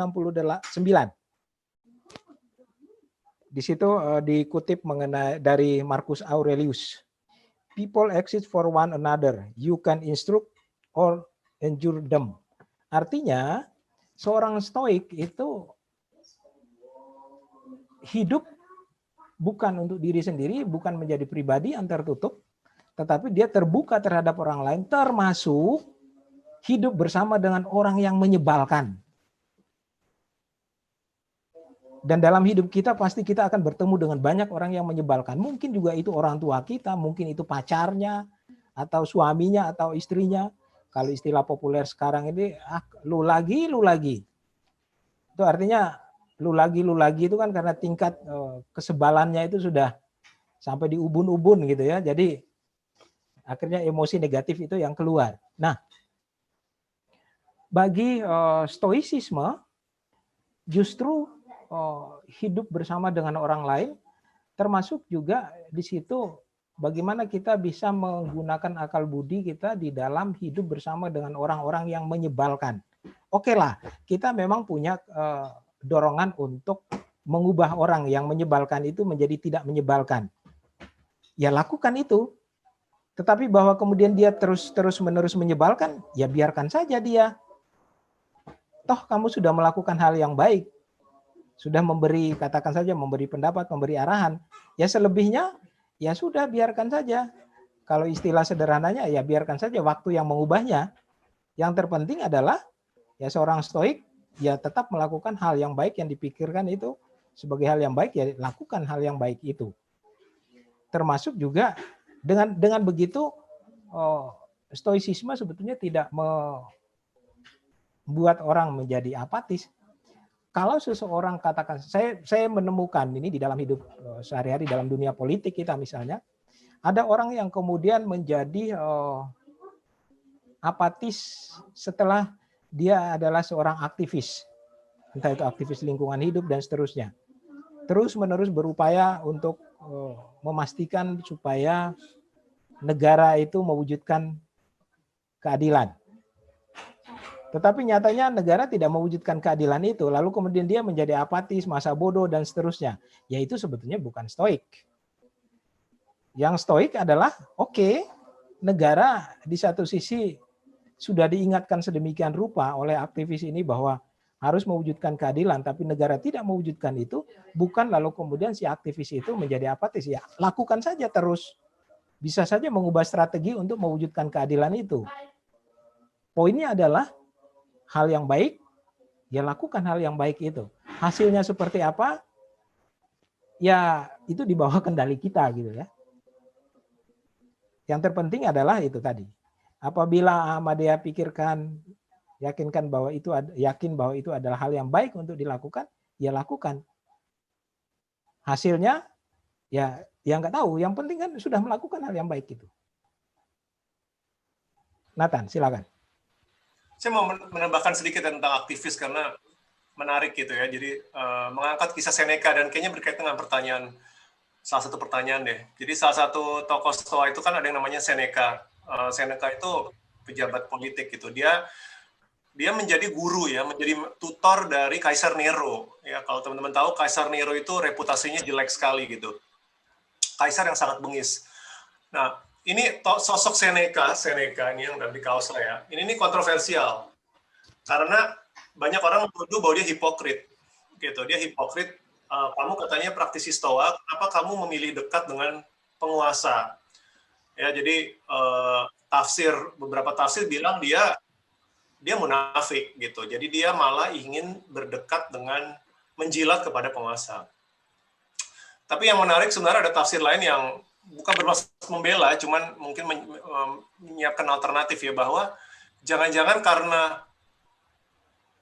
Di situ dikutip mengenai dari Marcus Aurelius. People exist for one another. You can instruct or endure them. Artinya, seorang stoik itu hidup bukan untuk diri sendiri, bukan menjadi pribadi yang tertutup, tetapi dia terbuka terhadap orang lain, termasuk hidup bersama dengan orang yang menyebalkan. Dan dalam hidup kita pasti kita akan bertemu dengan banyak orang yang menyebalkan. Mungkin juga itu orang tua kita, mungkin itu pacarnya, atau suaminya, atau istrinya. Kalau istilah populer sekarang ini, lu lagi. Itu artinya lu lagi itu kan karena tingkat kesebalannya itu sudah sampai di ubun-ubun gitu ya. Jadi akhirnya emosi negatif itu yang keluar. Nah, bagi stoicisme justru hidup bersama dengan orang lain, termasuk juga di situ bagaimana kita bisa menggunakan akal budi kita di dalam hidup bersama dengan orang-orang yang menyebalkan. Oke lah, kita memang punya dorongan untuk mengubah orang yang menyebalkan itu menjadi tidak menyebalkan. Ya lakukan itu. Tetapi bahwa kemudian dia terus-menerus menyebalkan, ya biarkan saja dia. Toh kamu sudah melakukan hal yang baik. Sudah memberi, katakan saja, memberi pendapat, memberi arahan. Ya selebihnya, ya sudah biarkan saja. Kalau istilah sederhananya, ya biarkan saja waktu yang mengubahnya. Yang terpenting adalah, ya seorang stoik, ya tetap melakukan hal yang baik yang dipikirkan itu sebagai hal yang baik, ya lakukan hal yang baik itu. Termasuk juga Dengan begitu stoicisme sebetulnya tidak membuat orang menjadi apatis. Kalau seseorang katakan, saya menemukan ini di dalam hidup sehari-hari dalam dunia politik kita misalnya, ada orang yang kemudian menjadi apatis setelah dia adalah seorang aktivis, entah itu aktivis lingkungan hidup dan seterusnya. Terus-menerus berupaya untuk memastikan supaya negara itu mewujudkan keadilan. Tetapi nyatanya negara tidak mewujudkan keadilan itu, lalu kemudian dia menjadi apatis, masa bodoh, dan seterusnya. Yaitu sebetulnya bukan stoik. Yang stoik adalah, oke, negara di satu sisi sudah diingatkan sedemikian rupa oleh aktivis ini bahwa harus mewujudkan keadilan, tapi negara tidak mewujudkan itu, bukan lalu kemudian si aktivis itu menjadi apatis. Ya, lakukan saja terus. Bisa saja mengubah strategi untuk mewujudkan keadilan itu. Poinnya adalah, hal yang baik, ya lakukan hal yang baik itu. Hasilnya seperti apa? Ya itu di bawah kendali kita gitu ya. Yang terpenting adalah itu tadi. Apabila Ahmadiyya yakin bahwa itu adalah hal yang baik untuk dilakukan, ya lakukan. Hasilnya ya nggak tahu. Yang penting kan sudah melakukan hal yang baik itu. Nathan, silakan. Saya mau menambahkan sedikit tentang aktivis karena menarik gitu ya. Jadi mengangkat kisah Seneca dan kayaknya berkaitan dengan salah satu pertanyaan deh. Jadi salah satu tokoh Stoa itu kan ada yang namanya Seneca. Seneca itu pejabat politik gitu. Dia menjadi guru ya, menjadi tutor dari Kaisar Nero. Ya, kalau teman-teman tahu Kaisar Nero itu reputasinya jelek sekali gitu. Kaisar yang sangat bengis. Nah, ini sosok Seneca ini yang di kaos saya. Ini kontroversial karena banyak orang menuduh bahwa dia hipokrit, gitu. Dia hipokrit. Kamu katanya praktisi Stoa, kenapa kamu memilih dekat dengan penguasa? Ya, jadi beberapa tafsir bilang dia munafik, gitu. Jadi dia malah ingin berdekat dengan menjilat kepada penguasa. Tapi yang menarik sebenarnya ada tafsir lain yang bukan bermaksud membela, cuman mungkin menyiapkan alternatif ya, bahwa jangan-jangan karena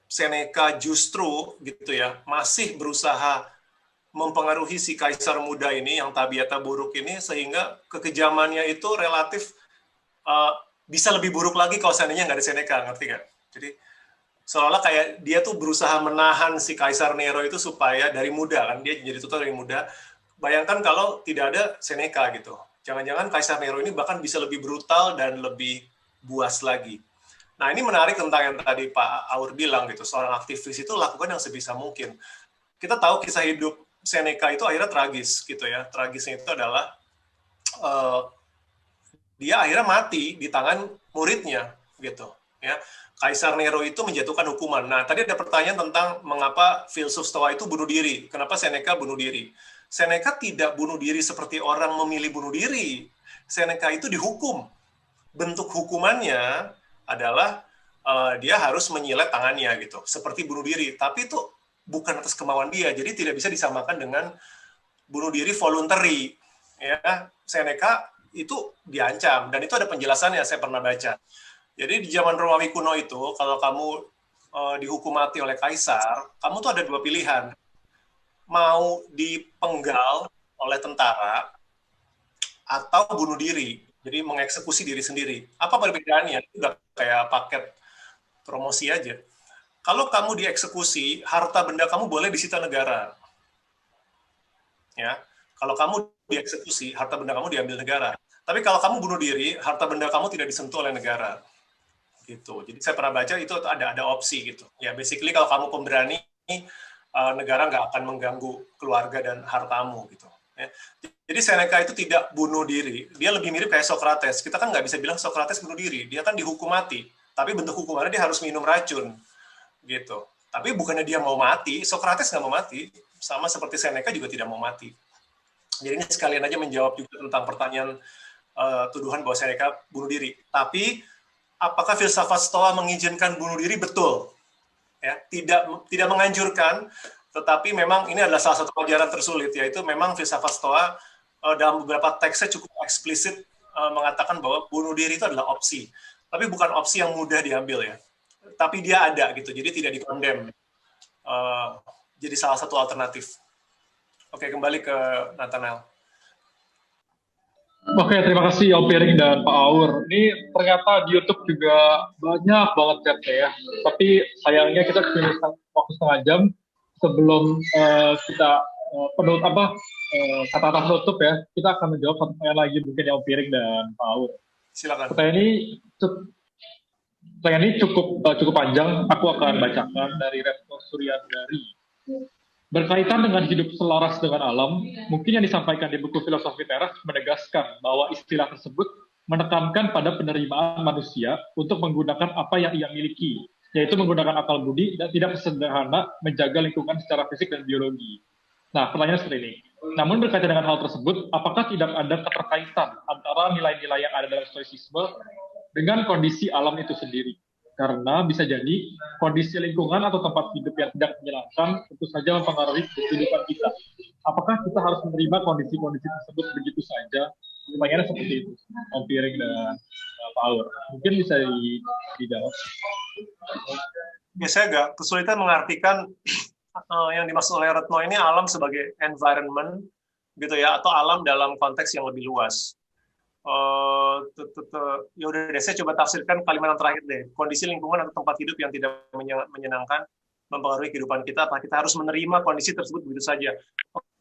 Seneca justru gitu ya masih berusaha mempengaruhi si kaisar muda ini yang tabiatnya buruk ini, sehingga kekejamannya itu relatif bisa lebih buruk lagi kalau seandainya nggak ada Seneca, ngerti nggak? Jadi seolah-olah kayak dia tuh berusaha menahan si Kaisar Nero itu supaya dari muda, kan dia jadi tutor dari muda. Bayangkan kalau tidak ada Seneca gitu. Jangan-jangan Kaisar Nero ini bahkan bisa lebih brutal dan lebih buas lagi. Nah, ini menarik tentang yang tadi Pak Aur bilang gitu. Seorang aktivis itu lakukan yang sebisa mungkin. Kita tahu kisah hidup Seneca itu akhirnya tragis gitu ya. Tragisnya itu adalah dia akhirnya mati di tangan muridnya gitu ya. Kaisar Nero itu menjatuhkan hukuman. Nah, tadi ada pertanyaan tentang mengapa filsuf Stoa itu bunuh diri. Kenapa Seneca bunuh diri? Seneca tidak bunuh diri seperti orang memilih bunuh diri. Seneca itu dihukum. Bentuk hukumannya adalah dia harus menyilet tangannya gitu, seperti bunuh diri. Tapi itu bukan atas kemauan dia, jadi tidak bisa disamakan dengan bunuh diri voluntary. Ya, Seneca itu diancam, dan itu ada penjelasannya, saya pernah baca. Jadi di zaman Romawi kuno itu, kalau kamu dihukum mati oleh kaisar, kamu tuh ada dua pilihan. Mau dipenggal oleh tentara, atau bunuh diri. Jadi mengeksekusi diri sendiri. Apa perbedaannya? Itu udah kayak paket promosi aja. Kalau kamu dieksekusi, harta benda kamu boleh disita negara. Ya, kalau kamu dieksekusi, harta benda kamu diambil negara. Tapi kalau kamu bunuh diri, harta benda kamu tidak disentuh oleh negara. Gitu. Jadi saya pernah baca itu ada opsi gitu. Ya, basically kalau kamu pemberani, negara nggak akan mengganggu keluarga dan hartamu gitu. Ya. Jadi Seneca itu tidak bunuh diri, dia lebih mirip kayak Socrates. Kita kan nggak bisa bilang Socrates bunuh diri, dia kan dihukum mati. Tapi bentuk hukumannya dia harus minum racun, gitu. Tapi bukannya dia mau mati, Socrates nggak mau mati, sama seperti Seneca juga tidak mau mati. Jadi ini sekalian aja menjawab juga tentang pertanyaan tuduhan bahwa Seneca bunuh diri. Tapi apakah filsafat Stoa mengizinkan bunuh diri? Betul, ya, tidak menganjurkan. Tetapi memang ini adalah salah satu pelajaran tersulit, yaitu memang filsafat Stoa dalam beberapa teksnya cukup eksplisit mengatakan bahwa bunuh diri itu adalah opsi, tapi bukan opsi yang mudah diambil ya. Tapi dia ada gitu, jadi tidak dikondem. Jadi salah satu alternatif. Oke, kembali ke Nathanael. Oke, terima kasih Om Piring dan Pak Aur. Ini ternyata di YouTube juga banyak banget chatnya ya. Tapi sayangnya kita punya waktu setengah jam sebelum kita kata-kata penutup ya. Kita akan menjawab satu pertanyaan lagi mungkin ya Om Piring dan Pak Aur. Silakan. Pertanyaan ini cukup panjang. Aku akan bacakan dari Retno Suryandari. Berkaitan dengan hidup selaras dengan alam, mungkin yang disampaikan di buku Filosofi Teras menegaskan bahwa istilah tersebut menekankan pada penerimaan manusia untuk menggunakan apa yang ia miliki, yaitu menggunakan akal budi dan tidak sesederhana menjaga lingkungan secara fisik dan biologi. Nah, pertanyaan seperti ini. Namun berkaitan dengan hal tersebut, apakah tidak ada keterkaitan antara nilai-nilai yang ada dalam stoicisme dengan kondisi alam itu sendiri? Karena bisa jadi kondisi lingkungan atau tempat hidup yang tidak menyenangkan tentu saja mempengaruhi kehidupan kita. Apakah kita harus menerima kondisi-kondisi tersebut begitu saja? Pertanyaannya seperti itu, Om Piring dan Pak Aur. Mungkin bisa dijawab. Ya, saya agak kesulitan mengartikan yang dimaksud oleh Retno ini alam sebagai environment, gitu ya, atau alam dalam konteks yang lebih luas. Ya udah deh, saya coba tafsirkan kalimat yang terakhir deh. Kondisi lingkungan atau tempat hidup yang tidak menyenangkan mempengaruhi kehidupan kita, apa kita harus menerima kondisi tersebut begitu saja?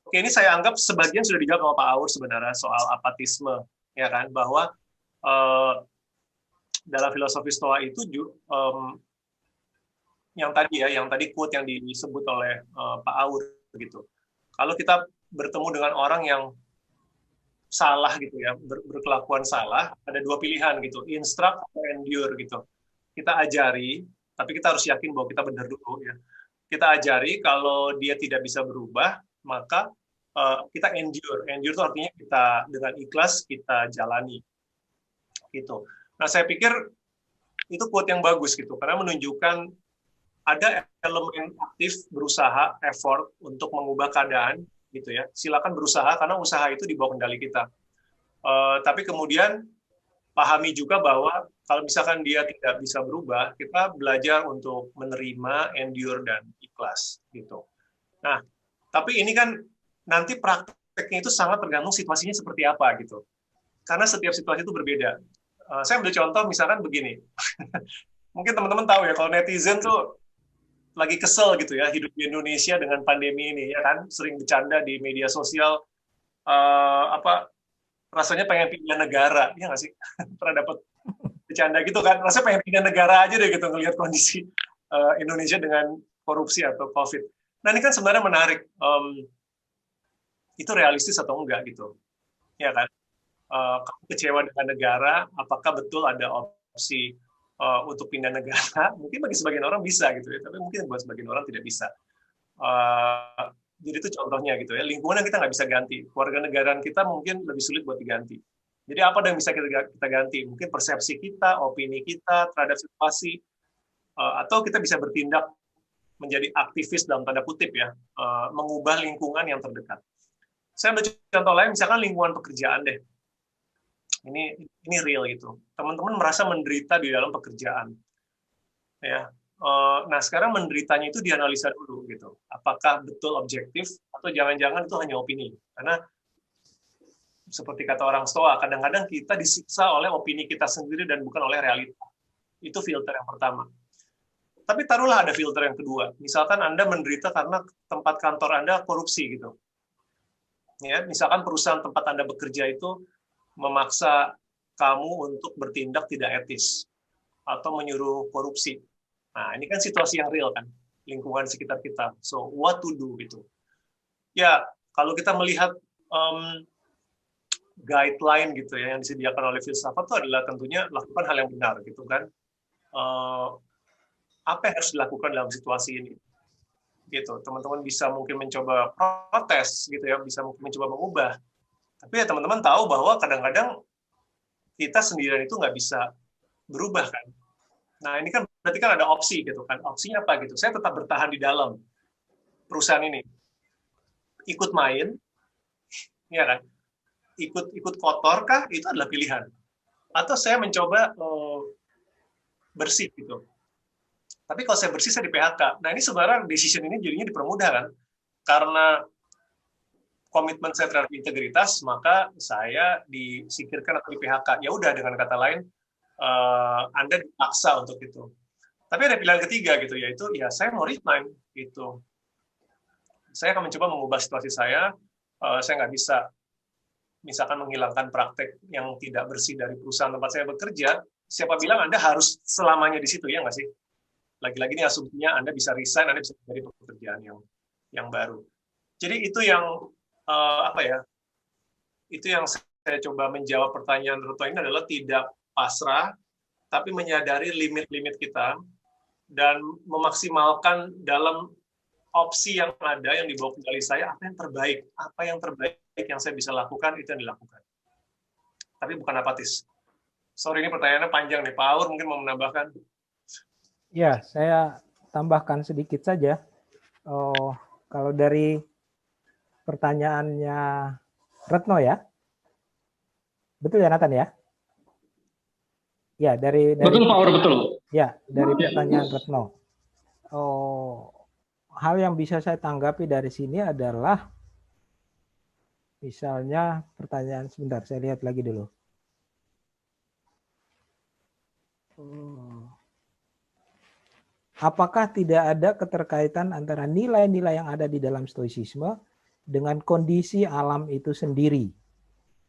Oke, ini saya anggap sebagian sudah dijawab sama Pak Aur sebenarnya soal apatisme, ya kan? Bahwa dalam filosofi Stoa itu yang tadi quote yang disebut oleh Pak Aur gitu. Kalau kita bertemu dengan orang yang salah gitu ya, berkelakuan salah, ada dua pilihan gitu, instruct atau endure gitu. Kita ajari, tapi kita harus yakin bahwa kita benar dulu ya. Kita ajari, kalau dia tidak bisa berubah, maka kita endure. Endure itu artinya kita dengan ikhlas kita jalani. Gitu. Nah, saya pikir itu quote yang bagus gitu, karena menunjukkan ada elemen aktif, berusaha, effort untuk mengubah keadaan gitu ya. Silakan berusaha karena usaha itu di bawah kendali kita. Tapi kemudian pahami juga bahwa kalau misalkan dia tidak bisa berubah, kita belajar untuk menerima, endure dan ikhlas gitu. Nah, tapi ini kan nanti prakteknya itu sangat tergantung situasinya seperti apa gitu. Karena setiap situasi itu berbeda. Saya ambil contoh misalkan begini. Mungkin teman-teman tahu ya, kalau netizen tuh lagi kesel gitu ya hidup di Indonesia dengan pandemi ini ya kan, sering bercanda di media sosial rasanya pengen pindah negara, ya nggak sih? Pernah dapat bercanda gitu kan, rasanya pengen pindah negara aja deh gitu ngelihat kondisi Indonesia dengan korupsi atau COVID. Nah, ini kan sebenarnya menarik, itu realistis atau enggak gitu, ya kan? Kamu kecewa dengan negara, apakah betul ada opsi untuk pindah negara? Mungkin bagi sebagian orang bisa gitu ya, tapi mungkin buat sebagian orang tidak bisa. Jadi itu contohnya gitu ya, lingkungan yang kita nggak bisa ganti, keluarga negaraan kita mungkin lebih sulit buat diganti. Jadi apa yang bisa kita ganti? Mungkin persepsi kita, opini kita terhadap situasi, atau kita bisa bertindak menjadi aktivis dalam tanda kutip ya, mengubah lingkungan yang terdekat. Saya ambil contoh lain, misalkan lingkungan pekerjaan deh. Ini real gitu. Teman-teman merasa menderita di dalam pekerjaan. Ya. Nah, sekarang menderitanya itu dianalisa dulu gitu. Apakah betul objektif atau jangan-jangan itu hanya opini? Karena seperti kata orang Stoa, kadang-kadang kita disiksa oleh opini kita sendiri dan bukan oleh realita. Itu filter yang pertama. Tapi taruhlah ada filter yang kedua. Misalkan Anda menderita karena tempat kantor Anda korupsi gitu. Ya, misalkan perusahaan tempat Anda bekerja itu memaksa kamu untuk bertindak tidak etis atau menyuruh korupsi. Nah, ini kan situasi yang real kan, lingkungan sekitar kita. So, what to do gitu. Ya, kalau kita melihat guideline gitu ya yang disediakan oleh filsafat itu adalah tentunya lakukan hal yang benar gitu kan. Apa yang harus dilakukan dalam situasi ini? Gitu. Teman-teman bisa mungkin mencoba protes gitu ya, bisa mungkin mencoba mengubah. Tapi ya teman-teman tahu bahwa kadang-kadang kita sendirian itu nggak bisa berubah kan. Nah, ini kan berarti kan ada opsi gitu kan. Opsinya apa gitu? Saya tetap bertahan di dalam perusahaan ini. Ikut main, ya kan? ikut kotor kah, itu adalah pilihan. Atau saya mencoba bersih gitu. Tapi kalau saya bersih, saya di PHK. Nah, ini sebenarnya decision ini jadinya dipermudah kan. Karena komitmen saya terhadap integritas, maka saya disingkirkan atau di PHK. Ya udah, dengan kata lain, Anda dipaksa untuk itu. Tapi ada pilihan ketiga gitu, yaitu ya saya mau resign gitu. Saya akan mencoba mengubah situasi saya nggak bisa misalkan menghilangkan praktek yang tidak bersih dari perusahaan tempat saya bekerja. Siapa bilang Anda harus selamanya di situ, ya nggak sih? Lagi-lagi ini asumsinya Anda bisa resign, Anda bisa mencari pekerjaan yang baru. Jadi itu yang itu yang saya coba menjawab pertanyaan Retno ini adalah tidak pasrah, tapi menyadari limit-limit kita dan memaksimalkan dalam opsi yang ada yang di bawah kendali saya, apa yang terbaik yang saya bisa lakukan, itu yang dilakukan. Tapi bukan apatis. Sorry, ini pertanyaannya panjang nih. Pak Aur mungkin mau menambahkan. Ya, saya tambahkan sedikit saja. Kalau dari pertanyaannya Retno ya, betul ya Nathan ya? Ya, dari betul Pak Aur, betul. Ya, dari pertanyaan Retno. Hal yang bisa saya tanggapi dari sini adalah misalnya pertanyaan, sebentar saya lihat lagi dulu. Apakah tidak ada keterkaitan antara nilai-nilai yang ada di dalam stoicisme dengan kondisi alam itu sendiri?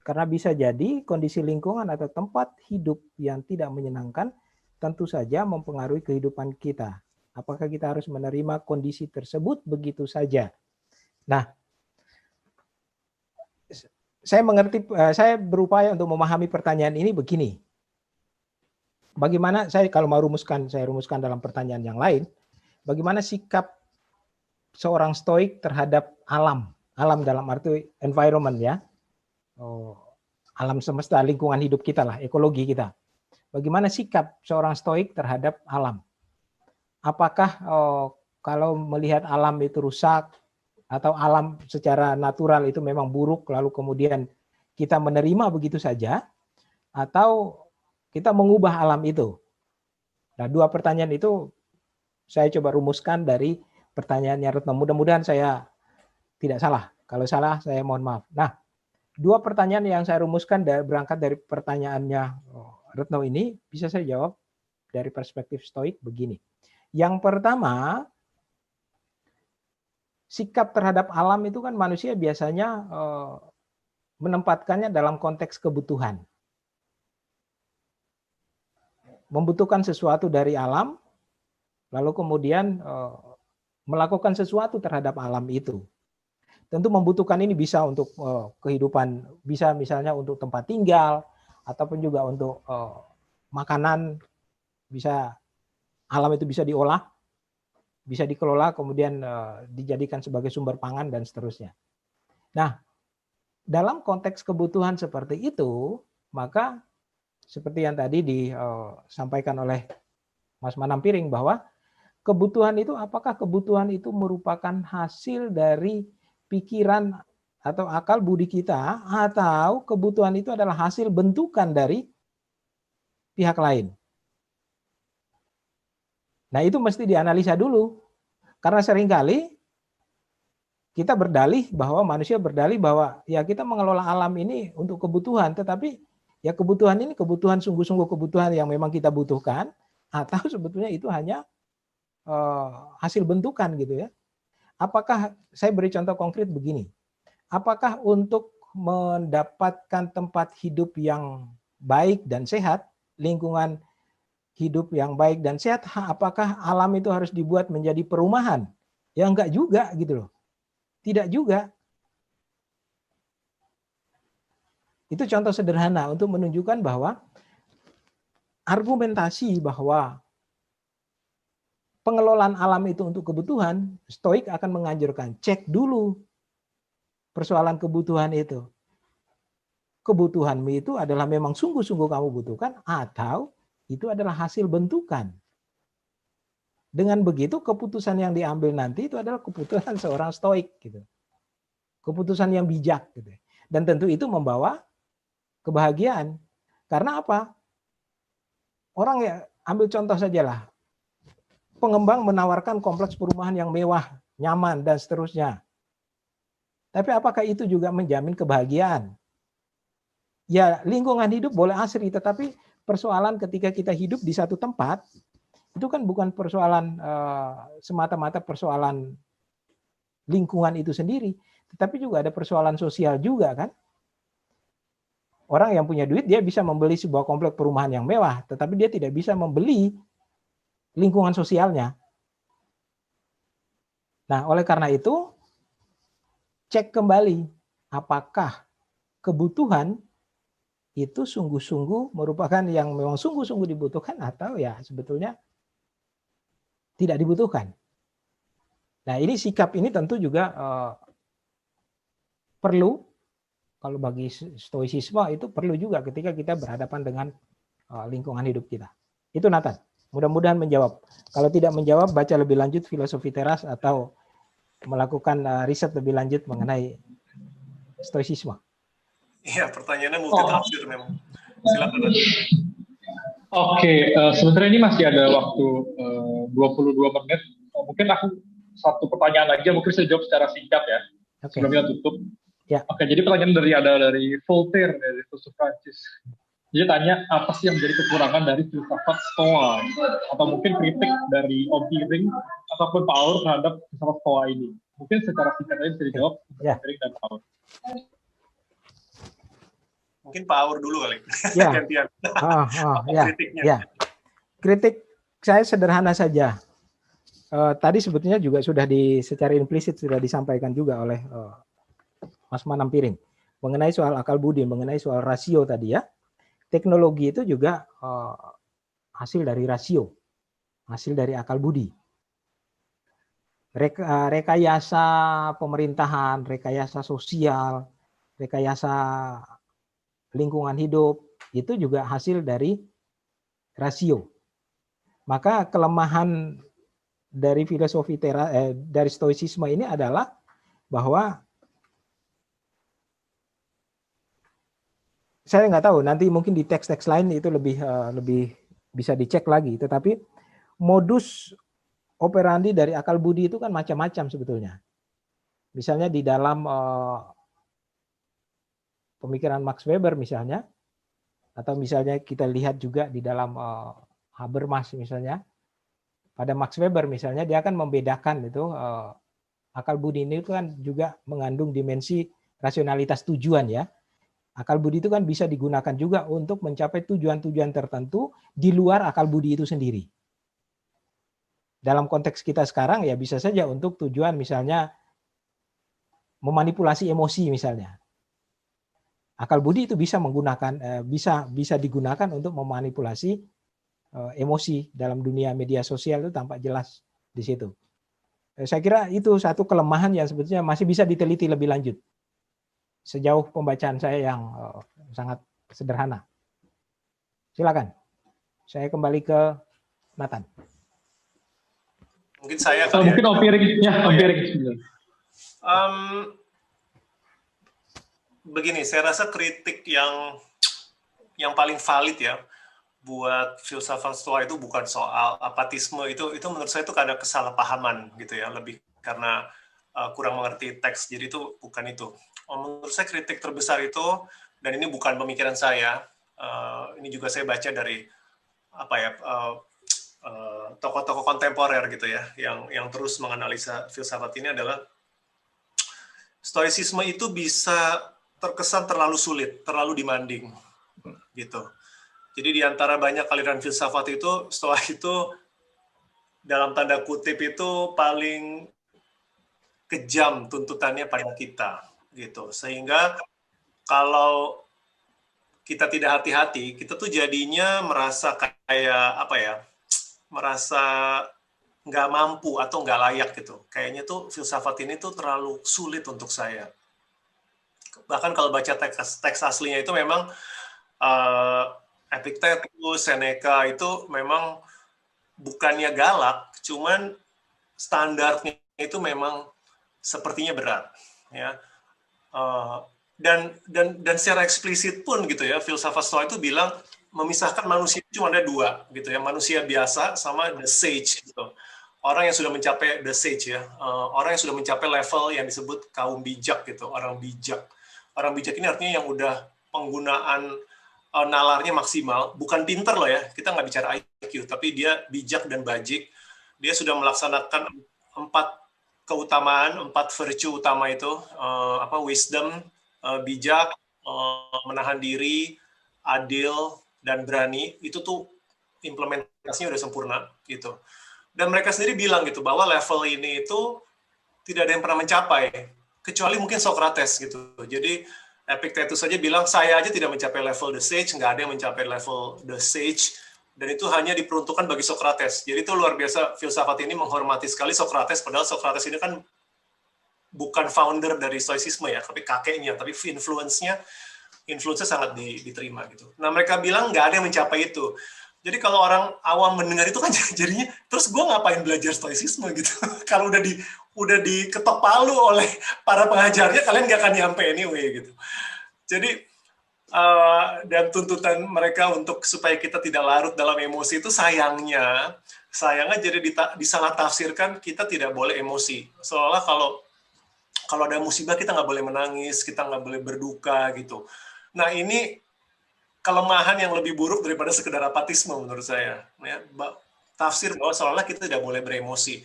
Karena bisa jadi kondisi lingkungan atau tempat hidup yang tidak menyenangkan tentu saja mempengaruhi kehidupan kita. Apakah kita harus menerima kondisi tersebut begitu saja? Nah, saya berupaya untuk memahami pertanyaan ini begini. Bagaimana saya rumuskan dalam pertanyaan yang lain, bagaimana sikap seorang stoik terhadap alam dalam arti environment ya, alam semesta, lingkungan hidup kita lah, ekologi kita. Bagaimana sikap seorang stoik terhadap alam? Apakah kalau melihat alam itu rusak atau alam secara natural itu memang buruk, lalu kemudian kita menerima begitu saja, atau kita mengubah alam itu? Nah, dua pertanyaan itu saya coba rumuskan dari pertanyaannya Retno. Mudah-mudahan saya tidak salah. Kalau salah, saya mohon maaf. Nah, dua pertanyaan yang saya rumuskan berangkat dari pertanyaannya Retno ini, bisa saya jawab dari perspektif stoik begini. Yang pertama, sikap terhadap alam itu kan manusia biasanya menempatkannya dalam konteks kebutuhan. Membutuhkan sesuatu dari alam, lalu kemudian melakukan sesuatu terhadap alam itu. Tentu membutuhkan ini bisa untuk kehidupan, bisa misalnya untuk tempat tinggal, ataupun juga untuk makanan, bisa alam itu bisa diolah, bisa dikelola, kemudian dijadikan sebagai sumber pangan dan seterusnya. Nah, dalam konteks kebutuhan seperti itu, maka seperti yang tadi disampaikan oleh Mas Manampiring bahwa kebutuhan itu, apakah kebutuhan itu merupakan hasil dari pikiran atau akal budi kita, atau kebutuhan itu adalah hasil bentukan dari pihak lain. Nah, itu mesti dianalisa dulu. Karena seringkali kita manusia berdalih bahwa ya kita mengelola alam ini untuk kebutuhan, tetapi ya kebutuhan ini kebutuhan sungguh-sungguh kebutuhan yang memang kita butuhkan, atau sebetulnya itu hanya hasil bentukan gitu ya. Apakah, saya beri contoh konkret begini, apakah untuk mendapatkan tempat hidup yang baik dan sehat, lingkungan hidup yang baik dan sehat, apakah alam itu harus dibuat menjadi perumahan? Ya enggak juga gitu loh. Tidak juga. Itu contoh sederhana untuk menunjukkan bahwa argumentasi bahwa pengelolaan alam itu untuk kebutuhan, stoik akan menganjurkan cek dulu persoalan kebutuhan itu. Kebutuhanmu itu adalah memang sungguh-sungguh kamu butuhkan, atau itu adalah hasil bentukan. Dengan begitu keputusan yang diambil nanti itu adalah keputusan seorang stoik gitu. Keputusan yang bijak gitu. Dan tentu itu membawa kebahagiaan. Karena apa? Orang ya, ambil contoh sajalah. Pengembang menawarkan kompleks perumahan yang mewah, nyaman, dan seterusnya. Tapi apakah itu juga menjamin kebahagiaan? Ya, lingkungan hidup boleh asri, tetapi persoalan ketika kita hidup di satu tempat, itu kan bukan persoalan semata-mata persoalan lingkungan itu sendiri, tetapi juga ada persoalan sosial juga kan. Orang yang punya duit, dia bisa membeli sebuah kompleks perumahan yang mewah, tetapi dia tidak bisa membeli lingkungan sosialnya. Nah, oleh karena itu, cek kembali apakah kebutuhan itu sungguh-sungguh merupakan yang memang sungguh-sungguh dibutuhkan atau ya sebetulnya tidak dibutuhkan. Nah, ini sikap ini tentu juga perlu, kalau bagi stoicisme itu perlu juga ketika kita berhadapan dengan lingkungan hidup kita. Itu Nathan. Mudah-mudahan menjawab. Kalau tidak menjawab, baca lebih lanjut filosofi teras atau melakukan riset lebih lanjut mengenai stoicisme. Iya, pertanyaannya multitafsir memang. Silakan. Oke, sebenarnya ini masih ada waktu 22 menit. Mungkin aku satu pertanyaan aja, mungkin saya jawab secara singkat ya. Oke. Sebelum kita tutup. Ya. Oke, jadi pertanyaan dari Voltaire, dari filsuf Prancis. Dia tanya, apa sih yang menjadi kekurangan dari filsafat Stoa? Atau mungkin kritik dari Om Piring ataupun Paul terhadap filsafat Stoa ini? Mungkin secara singkat aja bisa dijawab, ya. Piring dan Paul. Mungkin Pak Aur dulu kali. Ya. Gantian. Ya. Kritiknya. Ya. Kritik saya sederhana saja. Tadi sebetulnya juga sudah secara implisit sudah disampaikan juga oleh Mas Manam Piring mengenai soal akal budi, mengenai soal rasio tadi ya. Teknologi itu juga hasil dari rasio, hasil dari akal budi. Rekayasa pemerintahan, rekayasa sosial, rekayasa lingkungan hidup, itu juga hasil dari rasio. Maka kelemahan dari filosofi dari stoicisme ini adalah bahwa saya nggak tahu, nanti mungkin di teks-teks lain itu lebih bisa dicek lagi. Tetapi modus operandi dari akal budi itu kan macam-macam sebetulnya. Misalnya di dalam pemikiran Max Weber misalnya, atau misalnya kita lihat juga di dalam Habermas misalnya, pada Max Weber misalnya dia akan membedakan itu akal budi ini kan juga mengandung dimensi rasionalitas tujuan ya. Akal budi itu kan bisa digunakan juga untuk mencapai tujuan-tujuan tertentu di luar akal budi itu sendiri. Dalam konteks kita sekarang ya bisa saja untuk tujuan misalnya memanipulasi emosi misalnya. Akal budi itu bisa menggunakan bisa digunakan untuk memanipulasi emosi dalam dunia media sosial itu tampak jelas di situ. Saya kira itu satu kelemahan yang sebetulnya masih bisa diteliti lebih lanjut. Sejauh pembacaan saya yang sangat sederhana. Silakan. Saya kembali ke Nathan. Mungkin saya mungkin Om Piring. Ya, Om Piring. Begini, saya rasa kritik yang paling valid ya buat filsafat Stoa itu bukan soal apatisme, itu menurut saya itu karena kesalahpahaman gitu ya, lebih karena kurang mengerti teks, jadi itu bukan itu. Menurut saya kritik terbesar itu, dan ini bukan pemikiran saya, ini juga saya baca dari tokoh-tokoh kontemporer gitu ya, yang terus menganalisa filsafat ini adalah stoicisme itu bisa terkesan terlalu sulit, terlalu demanding gitu. Jadi di antara banyak aliran filsafat itu, Stoa itu dalam tanda kutip itu paling kejam tuntutannya pada kita gitu. Sehingga kalau kita tidak hati-hati, kita tuh jadinya merasa kayak merasa nggak mampu atau nggak layak gitu. Kayaknya tuh filsafat ini tuh terlalu sulit untuk saya. Bahkan kalau baca teks aslinya itu memang Epictetus, Seneca itu memang bukannya galak, cuman standarnya itu memang sepertinya berat. Ya, dan secara eksplisit pun gitu ya, filsafat Stoa itu bilang memisahkan manusia itu cuma ada dua gitu ya, manusia biasa sama the sage gitu. Orang yang sudah mencapai the sage ya, orang yang sudah mencapai level yang disebut kaum bijak gitu, orang bijak. Orang bijak ini artinya yang udah penggunaan nalarnya maksimal, bukan pinter loh ya, kita nggak bicara IQ, tapi dia bijak dan bajik. Dia sudah melaksanakan 4 keutamaan, 4 virtue utama itu, wisdom, bijak, menahan diri, adil, dan berani. Itu tuh implementasinya udah sempurna gitu. Dan mereka sendiri bilang gitu bahwa level ini itu tidak ada yang pernah mencapai, kecuali mungkin Socrates gitu. Jadi Epictetus saja bilang, saya aja tidak mencapai level the sage, nggak ada yang mencapai level the sage, dan itu hanya diperuntukkan bagi Socrates. Jadi itu luar biasa, filsafat ini menghormati sekali Socrates, padahal Socrates ini kan bukan founder dari Stoicisme ya, tapi kakeknya, tapi influence-nya sangat diterima gitu. Nah mereka bilang nggak ada yang mencapai itu. Jadi kalau orang awam mendengar itu kan jadinya, terus gue ngapain belajar Stoicisme gitu? Kalau udah diketok palu oleh para pengajarnya, kalian nggak akan nyampe anyway gitu. Jadi dan tuntutan mereka untuk supaya kita tidak larut dalam emosi itu sayangnya jadi disalah tafsirkan, kita tidak boleh emosi. Seolah kalau ada musibah kita nggak boleh menangis, kita nggak boleh berduka gitu. Nah ini kelemahan yang lebih buruk daripada sekedar apatisme menurut saya. Ya, tafsir bahwa seolah kita tidak boleh beremosi.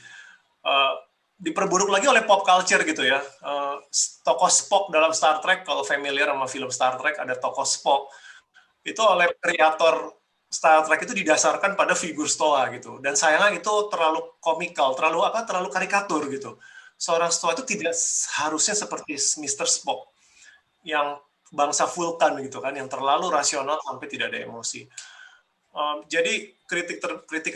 Diperburuk lagi oleh pop culture gitu ya. Tokoh Spock dalam Star Trek, kalau familiar sama film Star Trek, ada tokoh Spock. Itu oleh kreator Star Trek itu didasarkan pada figur Stoa gitu. Dan sayangnya itu terlalu komikal, terlalu karikatur gitu. Seorang Stoa itu tidak harusnya seperti Mr. Spock yang bangsa Vulkan gitu kan, yang terlalu rasional sampai tidak ada emosi. Jadi kritik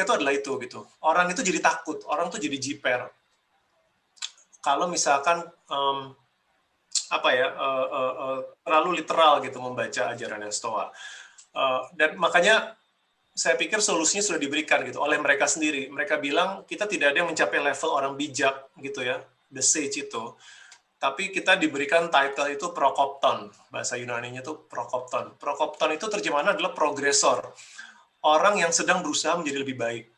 itu adalah itu gitu. Orang itu jadi takut, orang tuh jadi jiper. Kalau misalkan terlalu literal gitu membaca ajaran yang Stoa. Dan makanya saya pikir solusinya sudah diberikan gitu oleh mereka sendiri. Mereka bilang kita tidak ada yang mencapai level orang bijak gitu ya, the sage itu. Tapi kita diberikan title itu prokopton, bahasa Yunaninya itu prokopton. Prokopton itu terjemahannya adalah progresor, orang yang sedang berusaha menjadi lebih baik.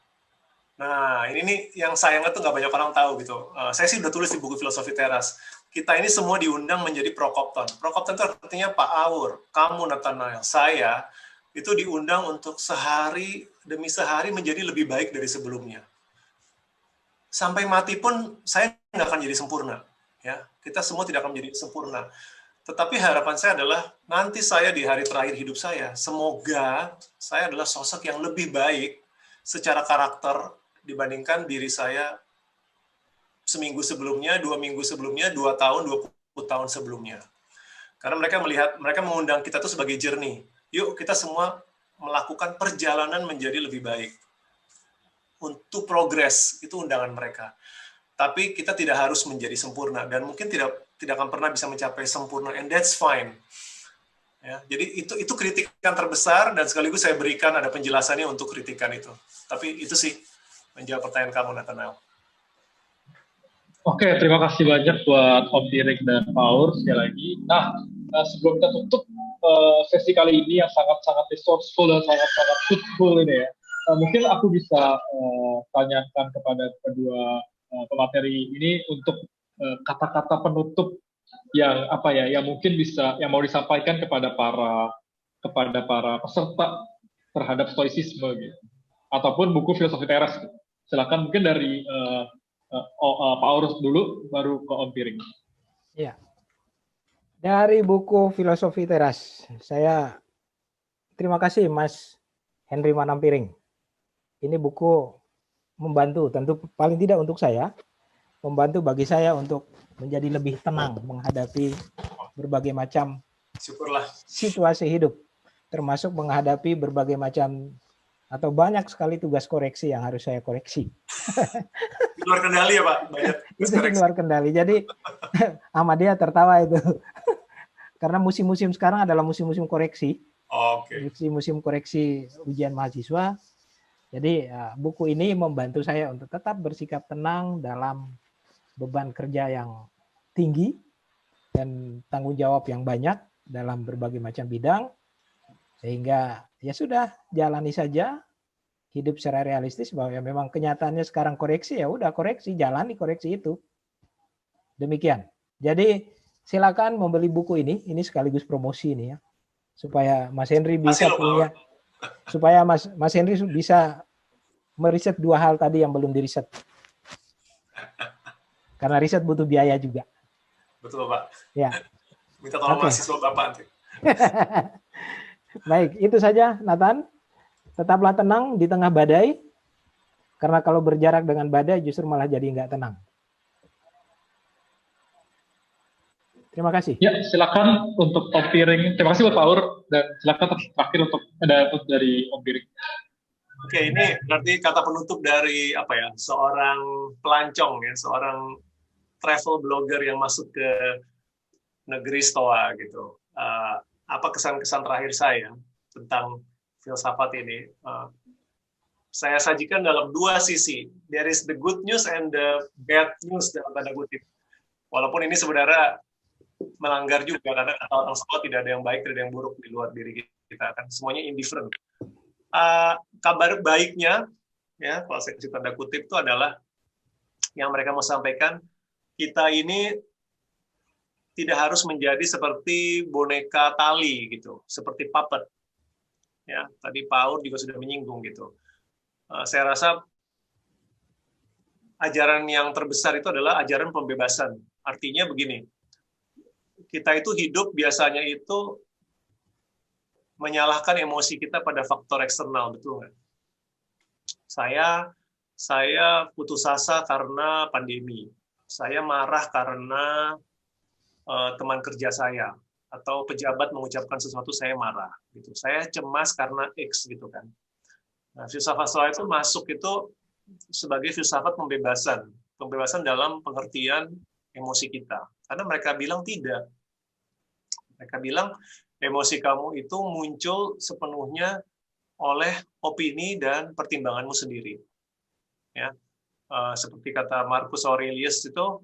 Nah, ini nih yang sayangnya tuh nggak banyak orang tahu gitu. Saya sih udah tulis di buku Filosofi Teras. Kita ini semua diundang menjadi prokopton. Prokopton itu artinya Pak Aur, kamu Nathanael, saya itu diundang untuk sehari demi sehari menjadi lebih baik dari sebelumnya. Sampai mati pun saya nggak akan jadi sempurna. Ya, kita semua tidak akan menjadi sempurna. Tetapi harapan saya adalah nanti saya di hari terakhir hidup saya, semoga saya adalah sosok yang lebih baik secara karakter dibandingkan diri saya seminggu sebelumnya, 2 minggu sebelumnya, 2 tahun, 20 tahun sebelumnya. Karena mereka mengundang kita tuh sebagai journey. Yuk kita semua melakukan perjalanan menjadi lebih baik. Untuk progres, itu undangan mereka. Tapi kita tidak harus menjadi sempurna dan mungkin tidak akan pernah bisa mencapai sempurna, and that's fine. Ya, jadi itu kritikan terbesar dan sekaligus saya berikan ada penjelasannya untuk kritikan itu. Tapi itu sih menjawab pertanyaan kamu, Nathanael. Oke, terima kasih banyak buat Om Tirik dan Paur sekali lagi. Nah, sebelum kita tutup sesi kali ini yang sangat-sangat resourceful dan sangat-sangat fruitful ini ya, mungkin aku bisa tanyakan kepada kedua pemateri ini untuk kata-kata penutup yang mungkin yang mau disampaikan kepada para peserta terhadap stoicisme gitu, ataupun buku Filosofi Teras gitu. Silakan mungkin dari Pak Aurus dulu, baru ke Om Piring. Ya, dari buku Filosofi Teras, saya terima kasih Mas Henry Manampiring. Ini buku membantu, tentu paling tidak untuk saya, membantu bagi saya untuk menjadi lebih tenang menghadapi berbagai macam situasi hidup, termasuk menghadapi berbagai macam atau banyak sekali tugas koreksi yang harus saya koreksi. Di luar kendali ya Pak? Banyak itu di luar kendali. Jadi Ahmadiyah tertawa itu. Karena musim-musim sekarang adalah musim-musim koreksi. Musim-musim koreksi ujian mahasiswa. Jadi buku ini membantu saya untuk tetap bersikap tenang dalam beban kerja yang tinggi, dan tanggung jawab yang banyak dalam berbagai macam bidang, sehingga ya sudah jalani saja, hidup secara realistis bahwa ya memang kenyataannya sekarang koreksi, ya udah koreksi, jalani koreksi itu. Demikian. Jadi silakan membeli buku ini sekaligus promosi ini ya, supaya Mas Henry bisa punya, supaya Mas Henry bisa meriset 2 hal tadi yang belum diriset. Karena riset butuh biaya juga. Betul, Pak. Ya. Minta tolong mahasiswa Bapak nanti. Baik, itu saja Nathan. Tetaplah tenang di tengah badai, karena kalau berjarak dengan badai justru malah jadi nggak tenang. Terima kasih. Ya, silakan untuk Om Piring. Terima kasih buat Pak Aur, dan silakan terakhir untuk dari Om Piring. Oke, ini berarti kata penutup dari apa ya? Seorang pelancong ya, seorang travel blogger yang masuk ke negeri Stoa gitu. Apa kesan-kesan terakhir saya tentang filsafat ini? Saya sajikan dalam 2 sisi. There is the good news and the bad news dalam tanda kutip. Walaupun ini sebenarnya melanggar juga, karena kata orang Stoa tidak ada yang baik, tidak ada yang buruk di luar diri kita, kan semuanya indifferent. Kabar baiknya, ya kalau saya kasih tanda kutip, itu adalah yang mereka mau sampaikan, kita ini tidak harus menjadi seperti boneka tali gitu, seperti puppet. Ya, tadi Pak Aur juga sudah menyinggung gitu. Saya rasa ajaran yang terbesar itu adalah ajaran pembebasan. Artinya begini, kita itu hidup biasanya itu menyalahkan emosi kita pada faktor eksternal, betul nggak? Saya putus asa karena pandemi. Saya marah karena teman kerja saya atau pejabat mengucapkan sesuatu, saya marah. Gitu. Saya cemas karena X gitu kan. Nah, filsafat Stoa itu masuk itu sebagai filsafat pembebasan, pembebasan dalam pengertian emosi kita. Karena mereka bilang tidak. Mereka bilang emosi kamu itu muncul sepenuhnya oleh opini dan pertimbanganmu sendiri. Ya, seperti kata Marcus Aurelius itu,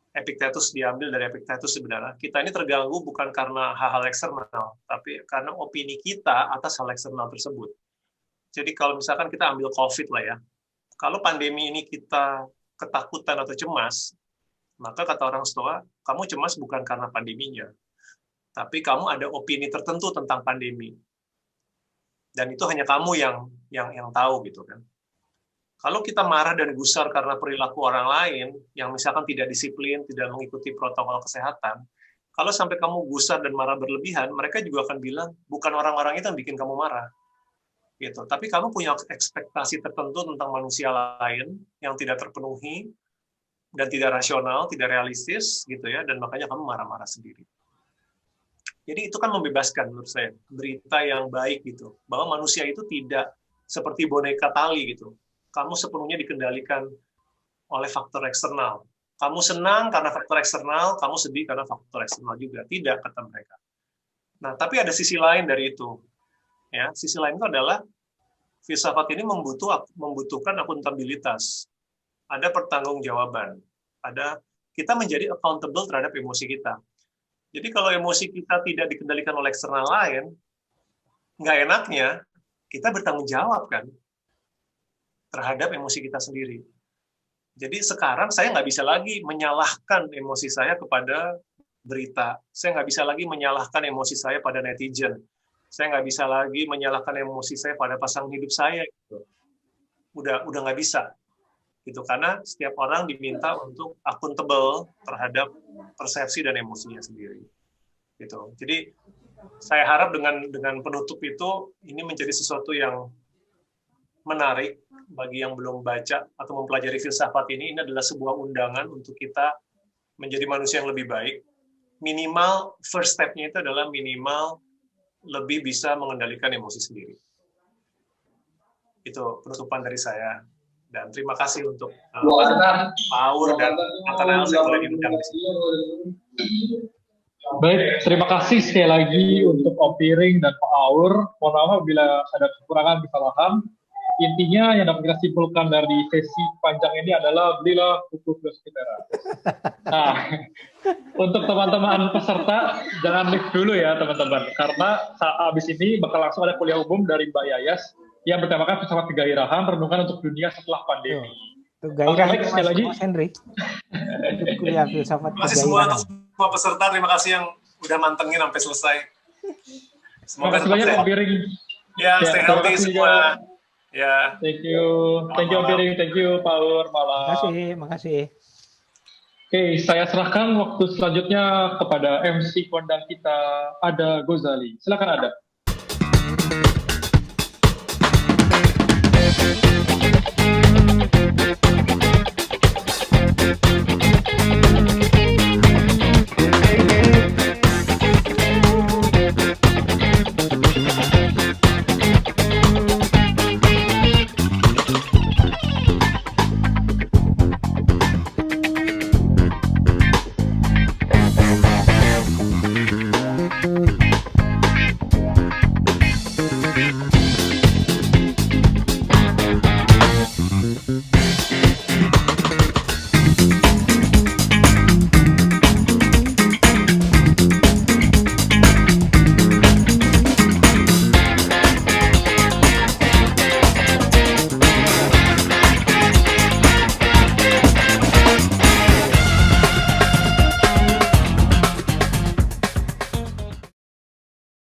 Epictetus diambil dari Epictetus sebenarnya. Kita ini terganggu bukan karena hal-hal eksternal, tapi karena opini kita atas hal eksternal tersebut. Jadi kalau misalkan kita ambil COVID lah ya, kalau pandemi ini kita ketakutan atau cemas, maka kata orang Stoa, kamu cemas bukan karena pandeminya, tapi kamu ada opini tertentu tentang pandemi. Dan itu hanya kamu yang tahu gitu kan. Kalau kita marah dan gusar karena perilaku orang lain yang misalkan tidak disiplin, tidak mengikuti protokol kesehatan, kalau sampai kamu gusar dan marah berlebihan, mereka juga akan bilang bukan orang-orang itu yang bikin kamu marah. Gitu. Tapi kamu punya ekspektasi tertentu tentang manusia lain yang tidak terpenuhi dan tidak rasional, tidak realistis gitu ya, dan makanya kamu marah-marah sendiri. Jadi itu kan membebaskan menurut saya, berita yang baik gitu, bahwa manusia itu tidak seperti boneka tali gitu. Kamu sepenuhnya dikendalikan oleh faktor eksternal. Kamu senang karena faktor eksternal, kamu sedih karena faktor eksternal juga. Tidak, kata mereka. Nah, tapi ada sisi lain dari itu. Ya, sisi lain itu adalah filsafat ini membutuhkan akuntabilitas. Ada pertanggungjawaban. Kita menjadi accountable terhadap emosi kita. Jadi kalau emosi kita tidak dikendalikan oleh eksternal lain, nggak enaknya kita bertanggung jawab kan terhadap emosi kita sendiri. Jadi sekarang saya nggak bisa lagi menyalahkan emosi saya kepada berita. Saya nggak bisa lagi menyalahkan emosi saya pada netizen. Saya nggak bisa lagi menyalahkan emosi saya pada pasangan hidup saya. Gitu. Udah nggak bisa. Gitu, karena setiap orang diminta untuk accountable terhadap persepsi dan emosinya sendiri. Gitu. Jadi saya harap dengan penutup itu ini menjadi sesuatu yang menarik bagi yang belum baca atau mempelajari filsafat ini adalah sebuah undangan untuk kita menjadi manusia yang lebih baik. Minimal first step-nya itu adalah minimal lebih bisa mengendalikan emosi sendiri. Itu penutupan dari saya. Dan terima kasih untuk Pak Aur dan Nathanael yang telah diundang di sini. Baik, terima kasih sekali lagi untuk Om Piring dan Pak Aur. Mohon maaf bila ada kekurangan, kesalahan. intinya yang dapat kita simpulkan dari sesi panjang ini adalah belilah buku filosofi Tera. Nah, untuk teman-teman peserta jangan lift dulu ya teman-teman, karena habis ini bakal langsung ada kuliah umum dari Mbak Yayas yang bertemakan filsafat kegairahan, renungan untuk dunia setelah pandemi. Itu gairah Oke, sekali lagi. Mas Henry. Kuliah filsafat Terima kasih semua untuk semua peserta, terima kasih yang udah mantengin sampai selesai. Terima kasih banyak Om Piring. Ya, stay healthy semua. Ya. Thank you Om Piring, thank you Pak Ur, malam. Makasih. Oke, saya serahkan waktu selanjutnya kepada MC kondang kita, Ada Gozali. Silakan Ada.